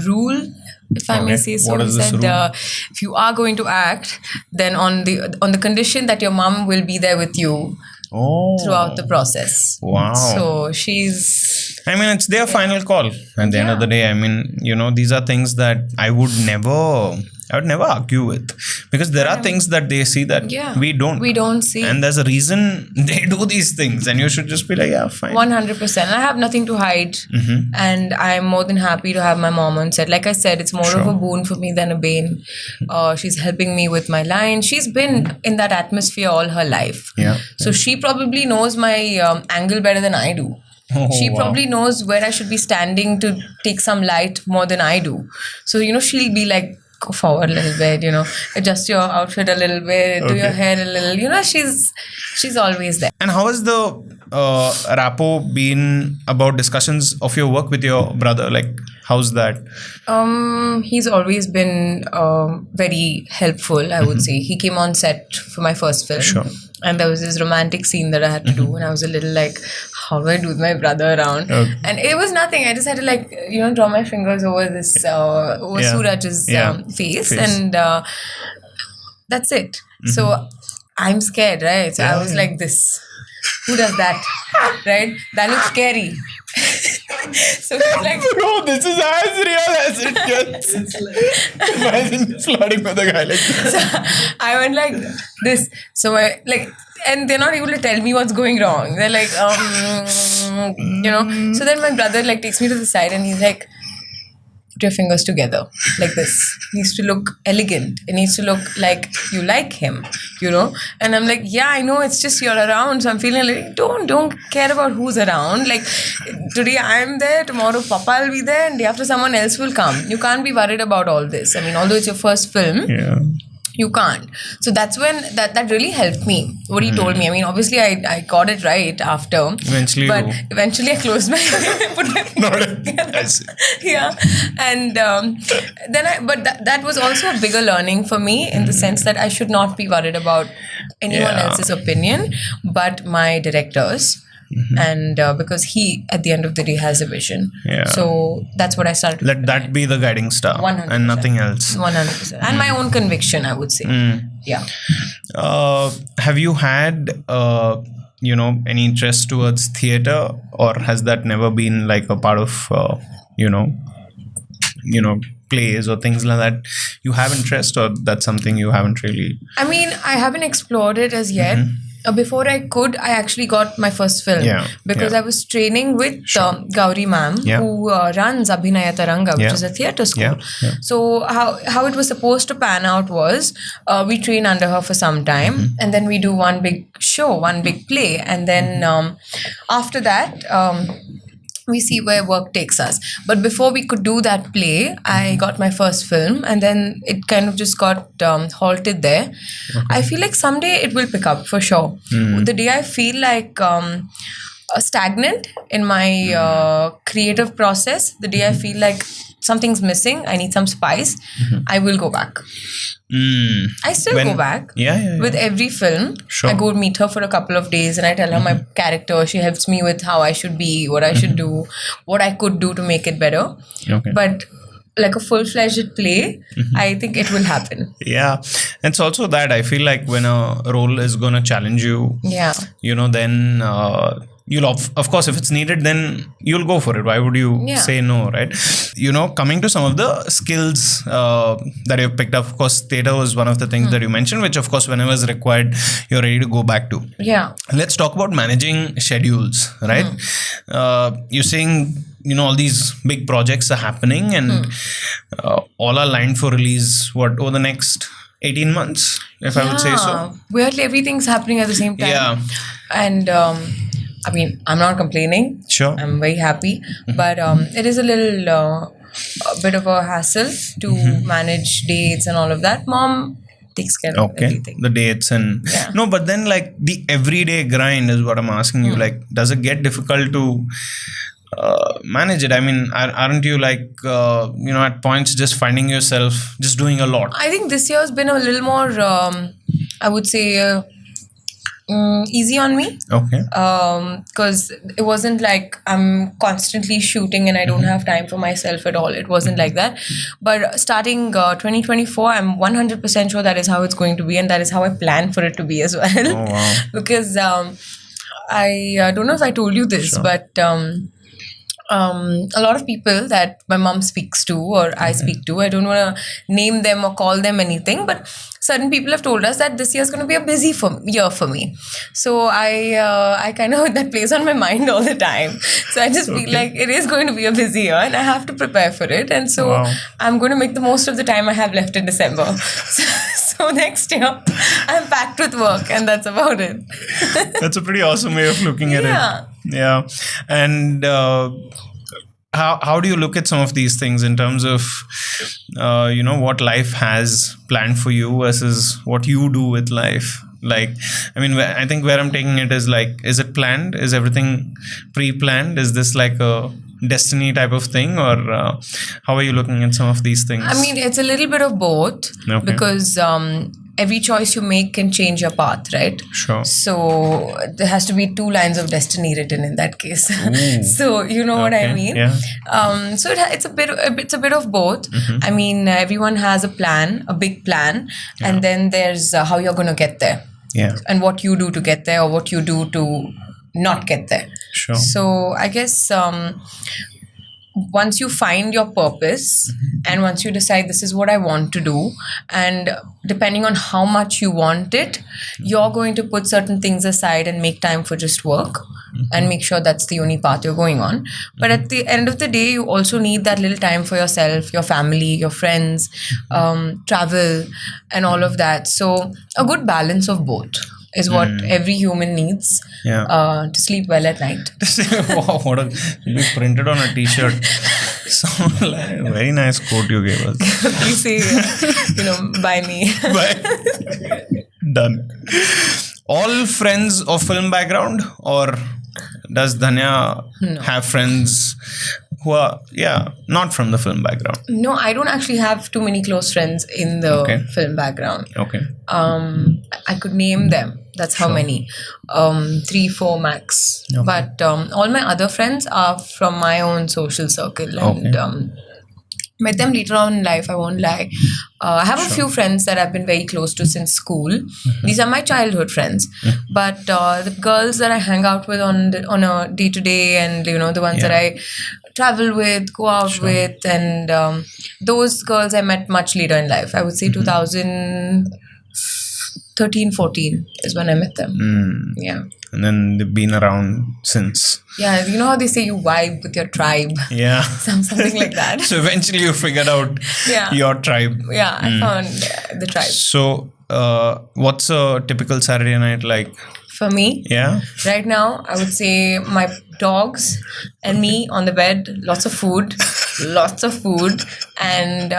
rule, if I may say so, What he is this said, rule? if you are going to act, then on the condition that your mom will be there with you throughout the process. Wow. So she's. I mean, it's their final call at the end of the day. I mean, these are things that I would never argue with, because there are things that they see that we don't see. And there's a reason they do these things, and you should just be like, yeah, fine. 100%. I have nothing to hide, and I'm more than happy to have my mom on set. Like I said, it's more of a boon for me than a bane. She's helping me with my lines. She's been in that atmosphere all her life. Yeah. So she probably knows my angle better than I do. She probably knows where I should be standing to take some light more than I do. So, she'll be like, go forward a little bit, adjust your outfit a little bit, do your hair a little, she's always there. And how has the rapport been about discussions of your work with your brother? Like, how's that? He's always been very helpful, I would say. He came on set for my first film. Sure. And there was this romantic scene that I had to do, and I was a little like, how do I do with my brother around? Okay. And it was nothing. I just had to draw my fingers over this over Suraj's face, and that's it. So I'm scared, right? So I was like this. Who does that? Right? That looks scary. So he's like, bro, this is as real as it gets. Imagine flirting with a guy like this. So I went like this. So and they're not able to tell me what's going wrong. They're like, So then my brother takes me to the side and he's like, put your fingers together like this. It needs to look elegant. It needs to look like you like him, And I'm like, yeah, I know, it's just you're around. So I'm feeling like, don't care about who's around. Like, today I'm there, tomorrow Papa will be there, and day after someone else will come. You can't be worried about all this. I mean, although it's your first film, you can't. So that's when that really helped me, what he told me. I mean, obviously I got it right after. Eventually I closed my eyes and put my fingers together. Yeah. And but that was also a bigger learning for me, in the sense that I should not be worried about anyone else's opinion but my director's. And because he, at the end of the day, has a vision. So that's what I started. Let that be the guiding star. 100%. And nothing else. 100%. And my own conviction, I would say. Yeah. Have you had any interest towards theater, or has that never been like a part of plays or things like that? You have interest, or that's something you haven't really? I mean, I haven't explored it as yet. Before I actually got my first film, because I was training with Gauri ma'am, who runs Abhinaya Taranga, which is a theatre school. So how it was supposed to pan out was, we train under her for some time, and then we do one big show, one big play, and then after that, we see where work takes us. But before we could do that play, I got my first film, and then it kind of just got halted there. I feel like someday it will pick up for sure. The day I feel like stagnant in my creative process, the day I feel like something's missing, I need some spice, I will go back. I still go back with every film. I go meet her for a couple of days and I tell her my character. She helps me with how I should be, what I should do, what I could do to make it better. But like a full-fledged play, I think it will happen. Yeah. It's also that I feel like when a role is going to challenge you, then you'll of course, if it's needed, then you'll go for it. Why would you say no, right? Coming to some of the skills that you've picked up, of course, theatre was one of the things that you mentioned, which of course, whenever is required, you're ready to go back to. Yeah. Let's talk about managing schedules, right? You're saying, all these big projects are happening and all are lined for release, over the next 18 months, if I would say so. Weirdly, everything's happening at the same time. Yeah. And I mean, I'm not complaining. Sure. I'm very happy. But it is a little a bit of a hassle to manage dates and all of that. Mom takes care of everything. The dates and... No, but then like the everyday grind is what I'm asking you. Like, does it get difficult to manage it? I mean, aren't you like, at points just finding yourself just doing a lot? I think this year has been a little more, I would say... easy on me. Okay. Because it wasn't like I'm constantly shooting and I don't have time for myself at all. It wasn't like that. But starting 2024, I'm 100% sure that is how it's going to be, and that is how I plan for it to be as well. Oh, wow. Because I don't know if I told you this, but a lot of people that my mom speaks to or I speak to, I don't want to name them or call them anything, but certain people have told us that this year is going to be a busy year for me. So I kind of, that plays on my mind all the time. So I just feel like it is going to be a busy year and I have to prepare for it. And so I'm going to make the most of the time I have left in December. So next year I'm packed with work, and that's about it. That's a pretty awesome way of looking at it. Yeah. And how do you look at some of these things in terms of what life has planned for you versus what you do with life? Like, I mean, I think where I'm taking it is like, is it planned? Is everything pre-planned? Is this like a destiny type of thing, or how are you looking at some of these things? I mean, it's a little bit of both, because every choice you make can change your path, right? Sure. So there has to be 2 lines of destiny written in that case. So you know what I mean? Yeah. So it's a bit of both. I mean, everyone has a plan, a big plan, and then there's how you're going to get there. Yeah. And what you do to get there, or what you do to not get there. Sure. So I guess once you find your purpose and once you decide this is what I want to do, and depending on how much you want it, you're going to put certain things aside and make time for just work and make sure that's the only path you're going on. But at the end of the day, you also need that little time for yourself, your family, your friends, travel, and all of that. So a good balance of both is what every human needs to sleep well at night. Wow, what a, you printed on a t-shirt. So like, very nice quote you gave us. Please say, by me. Bye. Done. All friends of film background, or does Dhanya have friends who are not from the film background? No, I don't actually have too many close friends in the film background. Okay. I could name them. That's how many. 3, 4 max. Okay. But all my other friends are from my own social circle, and met them later on in life, I won't lie. I have a few friends that I've been very close to since school. These are my childhood friends. But the girls that I hang out with on a day-to-day, and the ones that I travel with, go out with, and those girls I met much later in life. I would say 2013, 14 is when I met them. Yeah. And then they've been around since. Yeah, you know how they say you vibe with your tribe? Yeah. Something like that. So eventually you figured out your tribe. Yeah, I found the tribe. So what's a typical Saturday night like? For me? Yeah. Right now, I would say my dogs and me on the bed, lots of food, and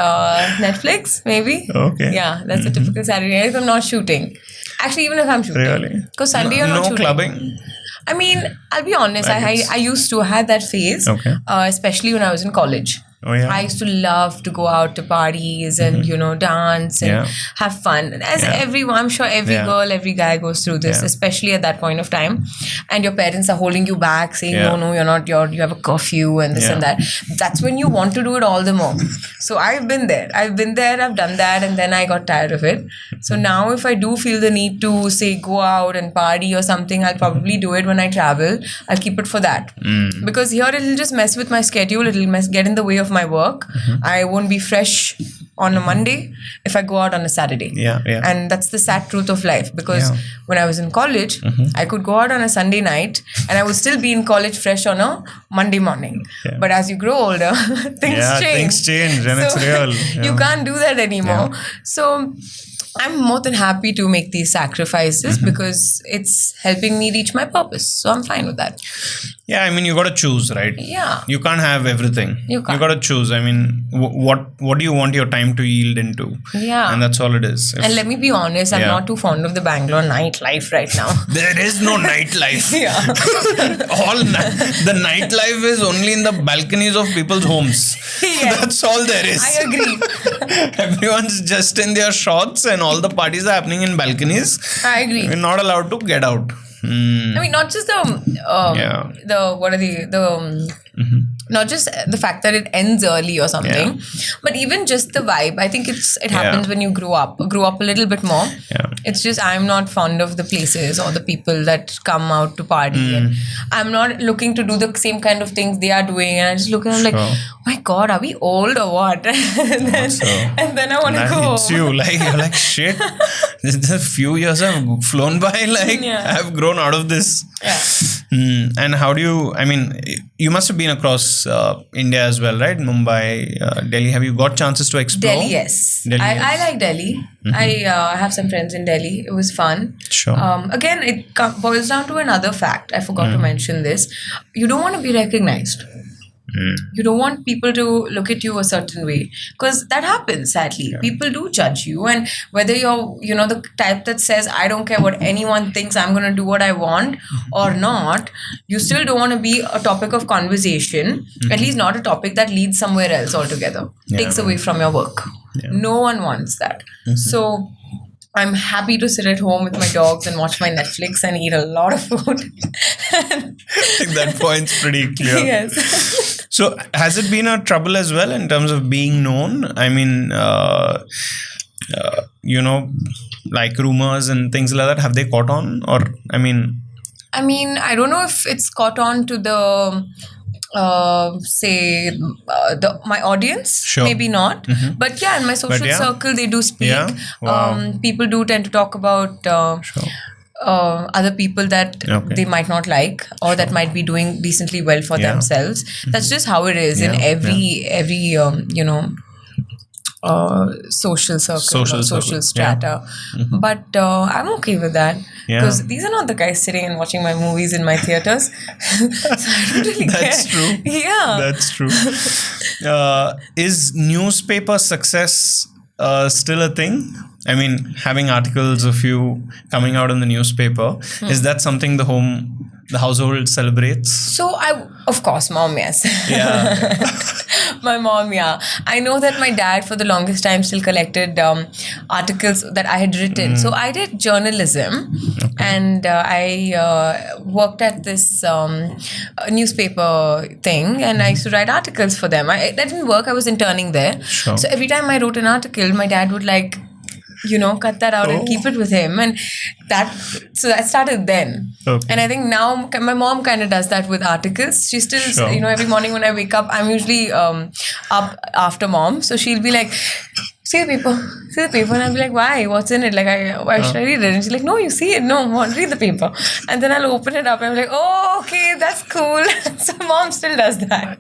Netflix, maybe. Okay. Yeah, that's a typical Saturday night if I'm not shooting. Actually, even if I'm shooting. Really? Because Sunday you're not shooting. No clubbing? I mean, I'll be honest, I used to have that phase, especially when I was in college. Oh, yeah. I used to love to go out to parties and, dance and have fun. As everyone, I'm sure every girl, every guy goes through this, especially at that point of time. And your parents are holding you back, saying, no, you're not, you have a curfew and this and that. That's when you want to do it all the more. So I've been there, I've done that, and then I got tired of it. So now if I do feel the need to, say, go out and party or something, I'll probably do it when I travel. I'll keep it for that. Because here it'll just mess with my schedule. It'll get in the way of my work. I won't be fresh on a Monday if I go out on a Saturday. And that's the sad truth of life, because when I was in college, I could go out on a Sunday night and I would still be in college fresh on a Monday morning. But as you grow older, things change and it's real. You can't do that anymore. So I'm more than happy to make these sacrifices because it's helping me reach my purpose. So I'm fine with that. Yeah, I mean, you got to choose, right? Yeah. You can't have everything. You can't. got to choose. I mean, what do you want your time to yield into? Yeah. And that's all it is. And let me be honest, I'm Yeah. not too fond of the Bangalore nightlife right now. There is no nightlife. Yeah. The nightlife is only in the balconies of people's homes. Yes. That's all there is. I agree. Everyone's just in their shorts and all the parties are happening in balconies. I agree. We're not allowed to get out. I mean, not just not just the fact that it ends early or something, but even just the vibe. I think it happens when you grow up a little bit more. Yeah. It's just I'm not fond of the places or the people that come out to party, and I'm not looking to do the same kind of things they are doing, and I just look at them like, oh my God, are we old or what? and then I want to go hits you like you're like shit. This a few years have flown by. Like I've grown out of this. Yeah. And how do you? I mean, you must have been across India as well, right? Mumbai, Delhi. Have you got chances to explore? Delhi, yes. Delhi, I like Delhi. I have some friends in Delhi. It was fun. Sure. Again, it boils down to another fact. I forgot to mention this. You don't want to be recognized. You don't want people to look at you a certain way, because that happens, sadly. People do judge you, and whether you're the type that says I don't care what anyone thinks, I'm going to do what I want or not, you still don't want to be a topic of conversation, at least not a topic that leads somewhere else altogether, takes away from your work. No one wants that. So I'm happy to sit at home with my dogs and watch my Netflix and eat a lot of food. I think that point's pretty clear. Yes. So has it been a trouble as well in terms of being known? I mean, like rumors and things like that, have they caught on? Or, I mean, I don't know if it's caught on to the my audience. Sure. Maybe not. But yeah, in my social circle, they do speak. Yeah. Wow. People do tend to talk about other people that they might not like, or that might be doing decently well for themselves. That's just how it is in every social circle or social strata. But I'm okay with that, because these are not the guys sitting and watching my movies in my theaters. So I don't really That's care. true. Yeah. That's true. Is newspaper success still a thing? I mean, having articles of you coming out in the newspaper, is that something the household celebrates? So of course, mom, yes. Yeah. My mom, yeah. I know that my dad for the longest time still collected articles that I had written. So I did journalism, and I worked at this newspaper thing, and I used to write articles for them. That didn't work. I was interning there. Sure. So every time I wrote an article, my dad would cut that out and keep it with him, and that started then. And I think now my mom kind of does that with articles. She still, every morning when I wake up, I'm usually up after mom, so she'll be like, see the paper, and I'll be like, why, what's in it, like why should I read it? And she's like, no, you see it, no, read the paper. And then I'll open it up and I'm like, oh, okay, that's cool. So mom still does that.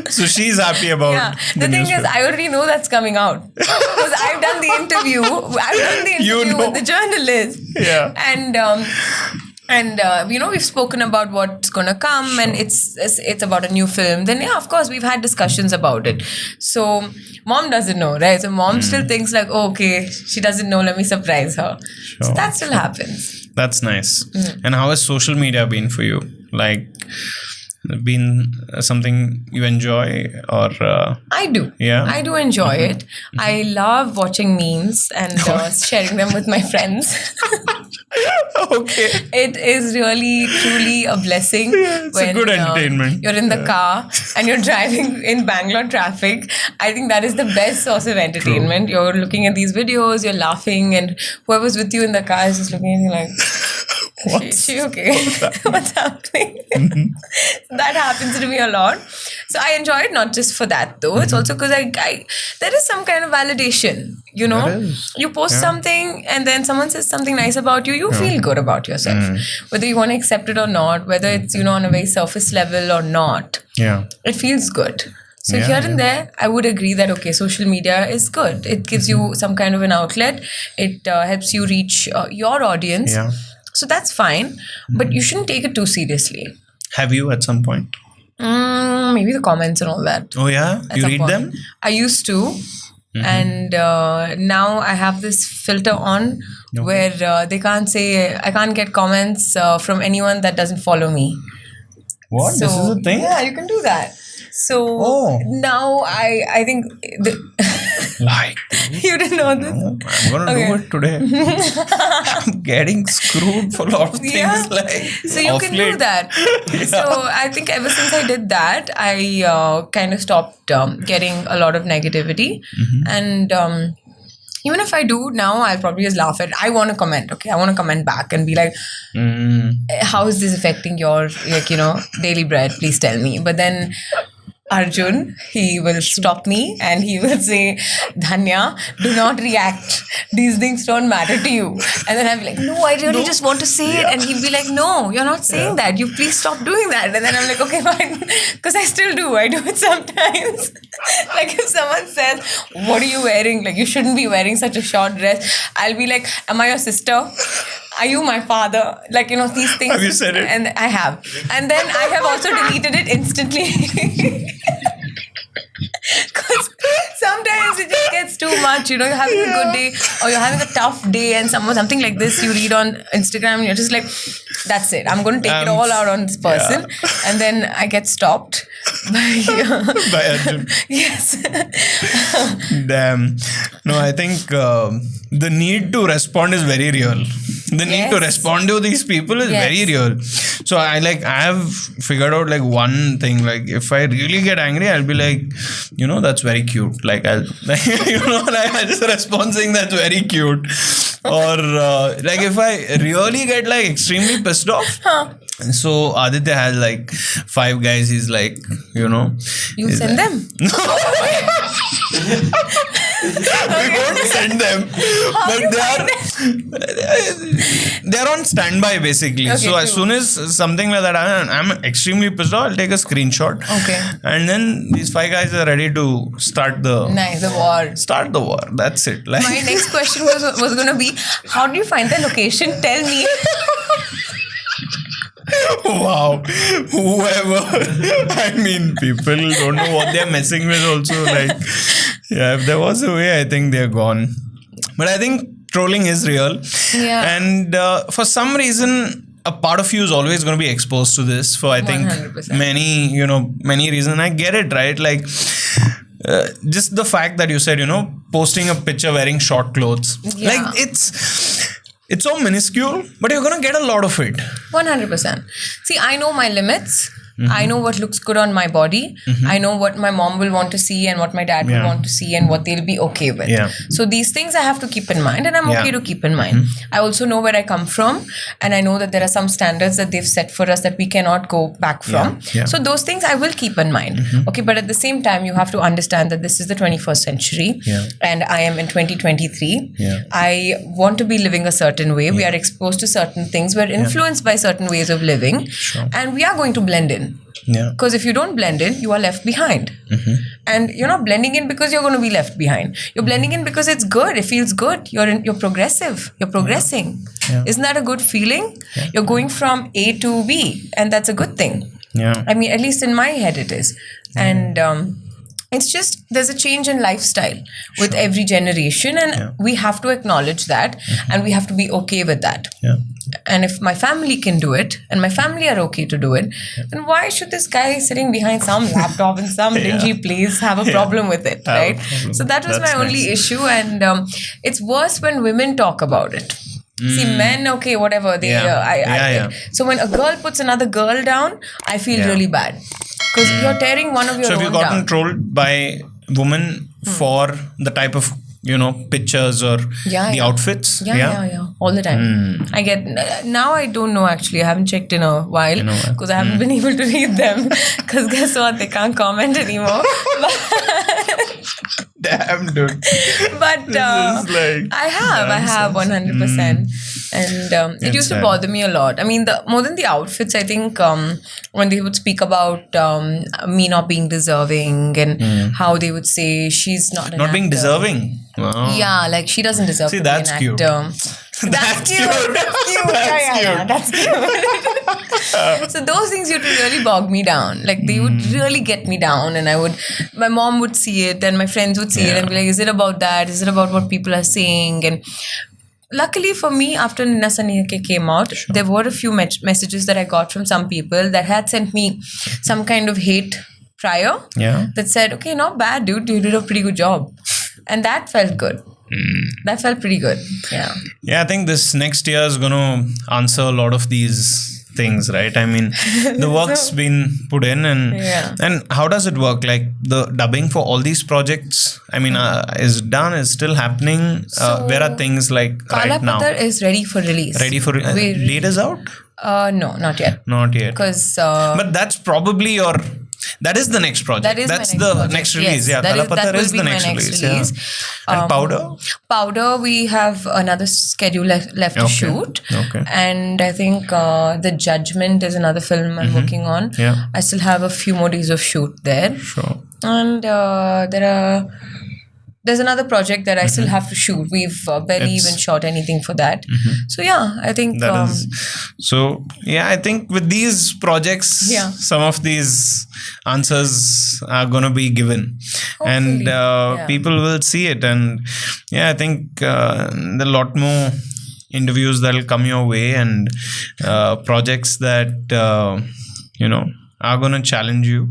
So she's happy about the thing newspaper. Is, I already know that's coming out, because I've done the interview with the journalist. And we've spoken about what's going to come, and it's about a new film. Then of course we've had discussions about it. So mom doesn't know, right? So mom still thinks like, oh, okay, she doesn't know, let me surprise her. Sure. So that still happens. That's nice. And how has social media been for you? Like, been something you enjoy, or I do. Yeah, I do enjoy it. I love watching memes and sharing them with my friends. Okay. It is really, truly a blessing. It's a good entertainment. You're in the car and you're driving in Bangalore traffic. I think that is the best source of entertainment. True. You're looking at these videos, you're laughing, and whoever's with you in the car is just looking at you like, she okay? What's happening? That happens to me a lot. So I enjoy it, not just for that though. It's also because there is some kind of validation. You post something and then someone says something nice about you, you feel good about yourself. Whether you want to accept it or not, whether it's, on a very surface level or not. Yeah. It feels good. So here and there, I would agree that, okay, social media is good. It gives you some kind of an outlet. It helps you reach your audience. Yeah. So that's fine, but you shouldn't take it too seriously. Have you at some point? Maybe the comments and all that. Oh yeah, At you some read point. them? I used to. And now I have this filter on where I can't get comments from anyone that doesn't follow me. What? This is a thing? Yeah, you can do that. So now I think Like, you didn't know this. no, I'm gonna do it today. I'm getting screwed for a lot of things. Yeah. Like, So you off can late. do that. So I think ever since I did that, I kind of stopped getting a lot of negativity. And even if I do now, I'll probably just laugh at it. I want to comment, okay? I want to comment back and be like, how is this affecting your, daily bread? Please tell me. But then Arjun, he will stop me and he will say, Dhanya, do not react. These things don't matter to you. And then I'll be like, no, I really just want to say it. And he'll be like, no, you're not saying that. You please stop doing that. And then I'm like, okay, fine. Because I still do. I do it sometimes. Like if someone says, what are you wearing? Like you shouldn't be wearing such a short dress. I'll be like, am I your sister? Are you my father? Like, these things. Have you said it? And I have. And then I have also deleted it instantly. Because sometimes it just gets too much. You're having a good day or you're having a tough day and something like this you read on Instagram and you're just like, that's it. I'm going to take it all out on this person. Yeah. And then I get stopped by Arjun. Yes. Damn. No, I think the need to respond is very real. The need to respond to these people is very real. So I have figured out like one thing. Like if I really get angry, I'll be like, that's very cute. Like I'll I just respond saying that's very cute. Or like if I really get like extremely pissed off. So Aditya has like 5 guys. He's like, You send them? We won't send them, but they're on standby basically. Okay, so as soon as something like that, I'm extremely pissed off. I'll take a screenshot. Okay. And then these 5 guys are ready to start the war. Start the war. That's it. Like my next question was going to be, how do you find the location? Tell me. Wow, whoever. I mean, people don't know what they're messing with also. Like, yeah, if there was a way, I think they're gone. But I think trolling is real. Yeah. And for some reason, a part of you is always going to be exposed to this for, I think, 100%. many reasons. I get it, right? Like, just the fact that you said, posting a picture wearing short clothes. Yeah. Like, it's so minuscule, but you're going to get a lot of it. 100%. See, I know my limits. I know what looks good on my body. I know what my mom will want to see and what my dad will want to see and what they'll be okay with. Yeah. So these things I have to keep in mind and I'm okay to keep in mind. I also know where I come from and I know that there are some standards that they've set for us that we cannot go back from. Yeah. So those things I will keep in mind. Okay, but at the same time, you have to understand that this is the 21st century and I am in 2023. I want to be living a certain way. We are exposed to certain things. We're influenced by certain ways of living and we are going to blend in. Because if you don't blend in, you are left behind. And you're not blending in because you're going to be left behind. You're blending in because it's good. It feels good. You're progressive. You're progressing. Isn't that a good feeling? You're going from A to B, and that's a good thing. I mean, at least in my head it is. And it's just there's a change in lifestyle with every generation, and we have to acknowledge that, and we have to be okay with that. And if my family can do it and my family are okay to do it, then why should this guy sitting behind some laptop in some dingy place have a problem with it, right? So that was my only issue. And it's worse when women talk about it. See, men, okay, whatever. So when a girl puts another girl down, I feel really bad. Because you're tearing one of your own down. So have you gotten trolled by women for the type of pictures or the outfits? Yeah. All the time. I get, now I don't know actually. I haven't checked in a while because I haven't been able to read them. Because guess what? They can't comment anymore. Damn, dude. But I have 100%. And it used to bother me a lot. I mean, more than the outfits, I think when they would speak about me not being deserving and how they would say she's not an actor. Not being deserving? Wow. Yeah, like she doesn't deserve to be an actor. Cute. That's cute. That's cute. Yeah, that's cute. So those things used to really bog me down. Like they would really get me down, and my mom would see it, and my friends would see it, and be like, "Is it about that? Is it about what people are saying?" And luckily for me, after Nina Sanike came out, there were a few messages that I got from some people that had sent me some kind of hate prior. Yeah. That said, "Okay, not bad, dude. You did a pretty good job," and that felt good. That felt pretty good. Yeah. Yeah, I think this next year is going to answer a lot of these things, right? I mean, the work's been put in, and how does it work? Like the dubbing for all these projects, I mean, is done, is still happening. Where are things like right now? Kala Pattar is ready for release. Date is out? No, not yet. Not yet. Because but that's probably that is the next project. That's the next release. Yes, Kala Pattar is the next release. Yeah. And Powder? Powder, we have another schedule left to shoot. Okay. And I think The Judgment is another film I'm working on. Yeah. I still have a few more days of shoot there. Sure. And there's another project that I still have to shoot. We've barely even shot anything for that. So yeah, I think I think with these projects, some of these answers are going to be given. Hopefully, and people will see it. And I think there are a lot more interviews that will come your way, and projects that are going to challenge you.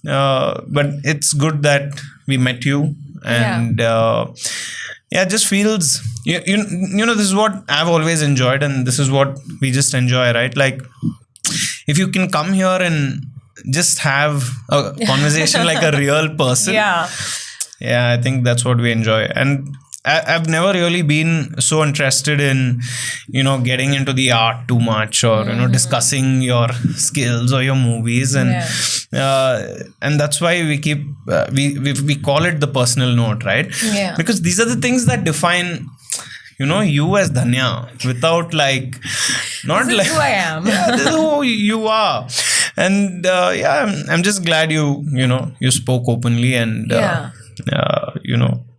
But it's good that we met you. And it just feels this is what I've always enjoyed, and this is what we just enjoy, right? Like if you can come here and just have a conversation like a real person, I think that's what we enjoy. And I've never really been so interested in getting into the art too much, or discussing your skills or your movies, and that's why we keep we call it the personal note, right? Because these are the things that define you as Dhanya, without not this is who I am. This is who you are. And I'm just glad you spoke openly, and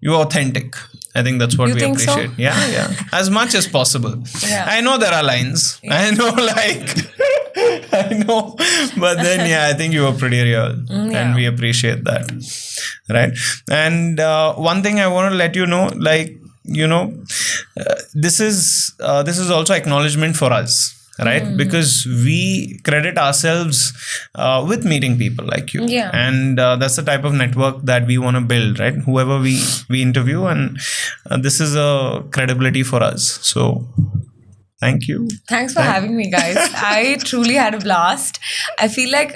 you're authentic. I think that's what we appreciate. So? Yeah. As much as possible. Yeah. I know there are lines. Yeah. I know. But then, I think you were pretty real. And we appreciate that. Right. And one thing I want to let you know, this is also acknowledgement for us. Right? Because we credit ourselves with meeting people like you. Yeah. And that's the type of network that we want to build, right? Whoever we interview, and this is a credibility for us. So thank you. Thanks for having me, guys. I truly had a blast. I felt like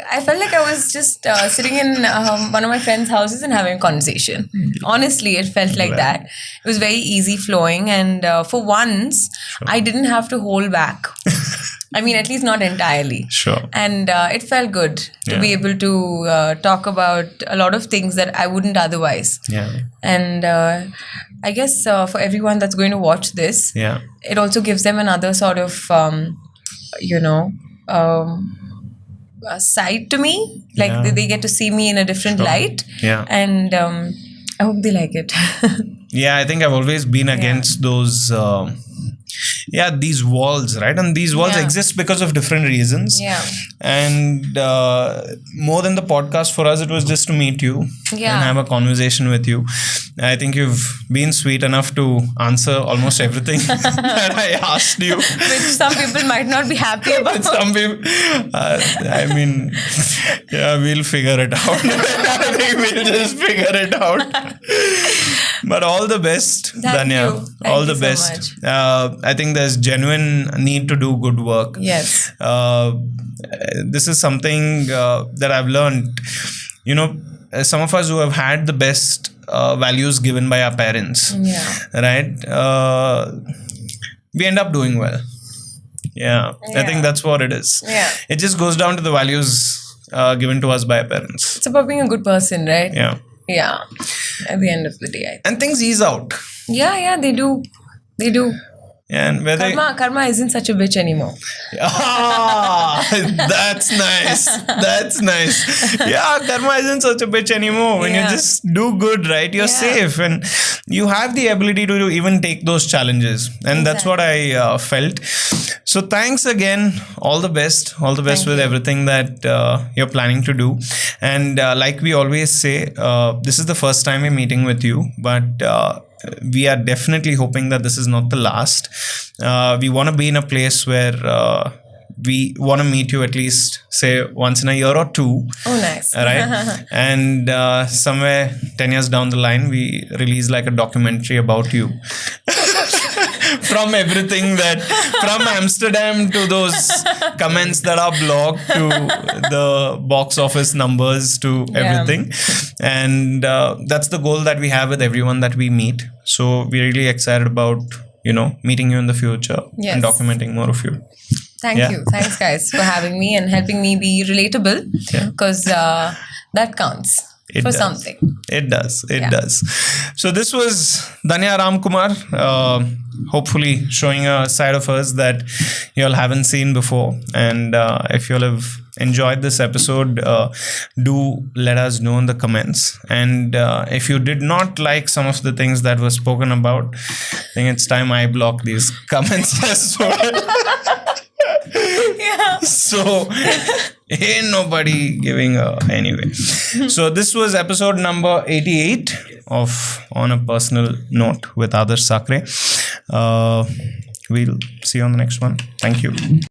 I was just sitting in one of my friends' houses and having a conversation. Honestly, it felt like that. It was very easy flowing, and for once, I didn't have to hold back. I mean, at least not entirely. Sure. And it felt good to be able to talk about a lot of things that I wouldn't otherwise. Yeah. And I guess for everyone that's going to watch this, it also gives them another sort of, side to me. Like they get to see me in a different light. Yeah. And I hope they like it. I think I've always been against those... these walls, right? And these walls exist because of different reasons. Yeah. And more than the podcast, for us, it was just to meet you and have a conversation with you. I think you've been sweet enough to answer almost everything that I asked you. Which some people might not be happy about. Some people, we'll figure it out. I think we'll just figure it out. But all the best, Dhanya. All the best. I think there's genuine need to do good work. Yes. This is something that I've learned. Some of us who have had the best values given by our parents, right? We end up doing well. I think that's what it is. It just goes down to the values given to us by our parents. It's about being a good person, right? Yeah. At the end of the day. And things ease out. Yeah, they do. And whether karma isn't such a bitch anymore. That's nice. Yeah, karma isn't such a bitch anymore. When you just do good, right? You're safe. And you have the ability to even take those challenges, and that's what I felt. So thanks again. All the best with everything that you're planning to do. And like we always say, this is the first time we're meeting with you, but we are definitely hoping that this is not the last. We want to be in a place where we want to meet you at least, say, once in a year or two. Oh, nice. Right? And somewhere 10 years down the line, we release like a documentary about you. From everything from Amsterdam to those comments that are blocked to the box office numbers to everything. And that's the goal that we have with everyone that we meet. So we're really excited about, meeting you in the future and documenting more of you. Thank you. Thanks, guys, for having me and helping me be relatable, because that counts for something. It does. It does. So this was Dhanya Ramkumar, hopefully showing a side of us that you all haven't seen before. And if you all have enjoyed this episode, do let us know in the comments. And if you did not like some of the things that were spoken about, I think it's time I block these comments as well. So ain't nobody giving anyway. So this was episode number 88 of On a Personal Note with Adarsh Sakare. We'll see you on the next one. Thank you.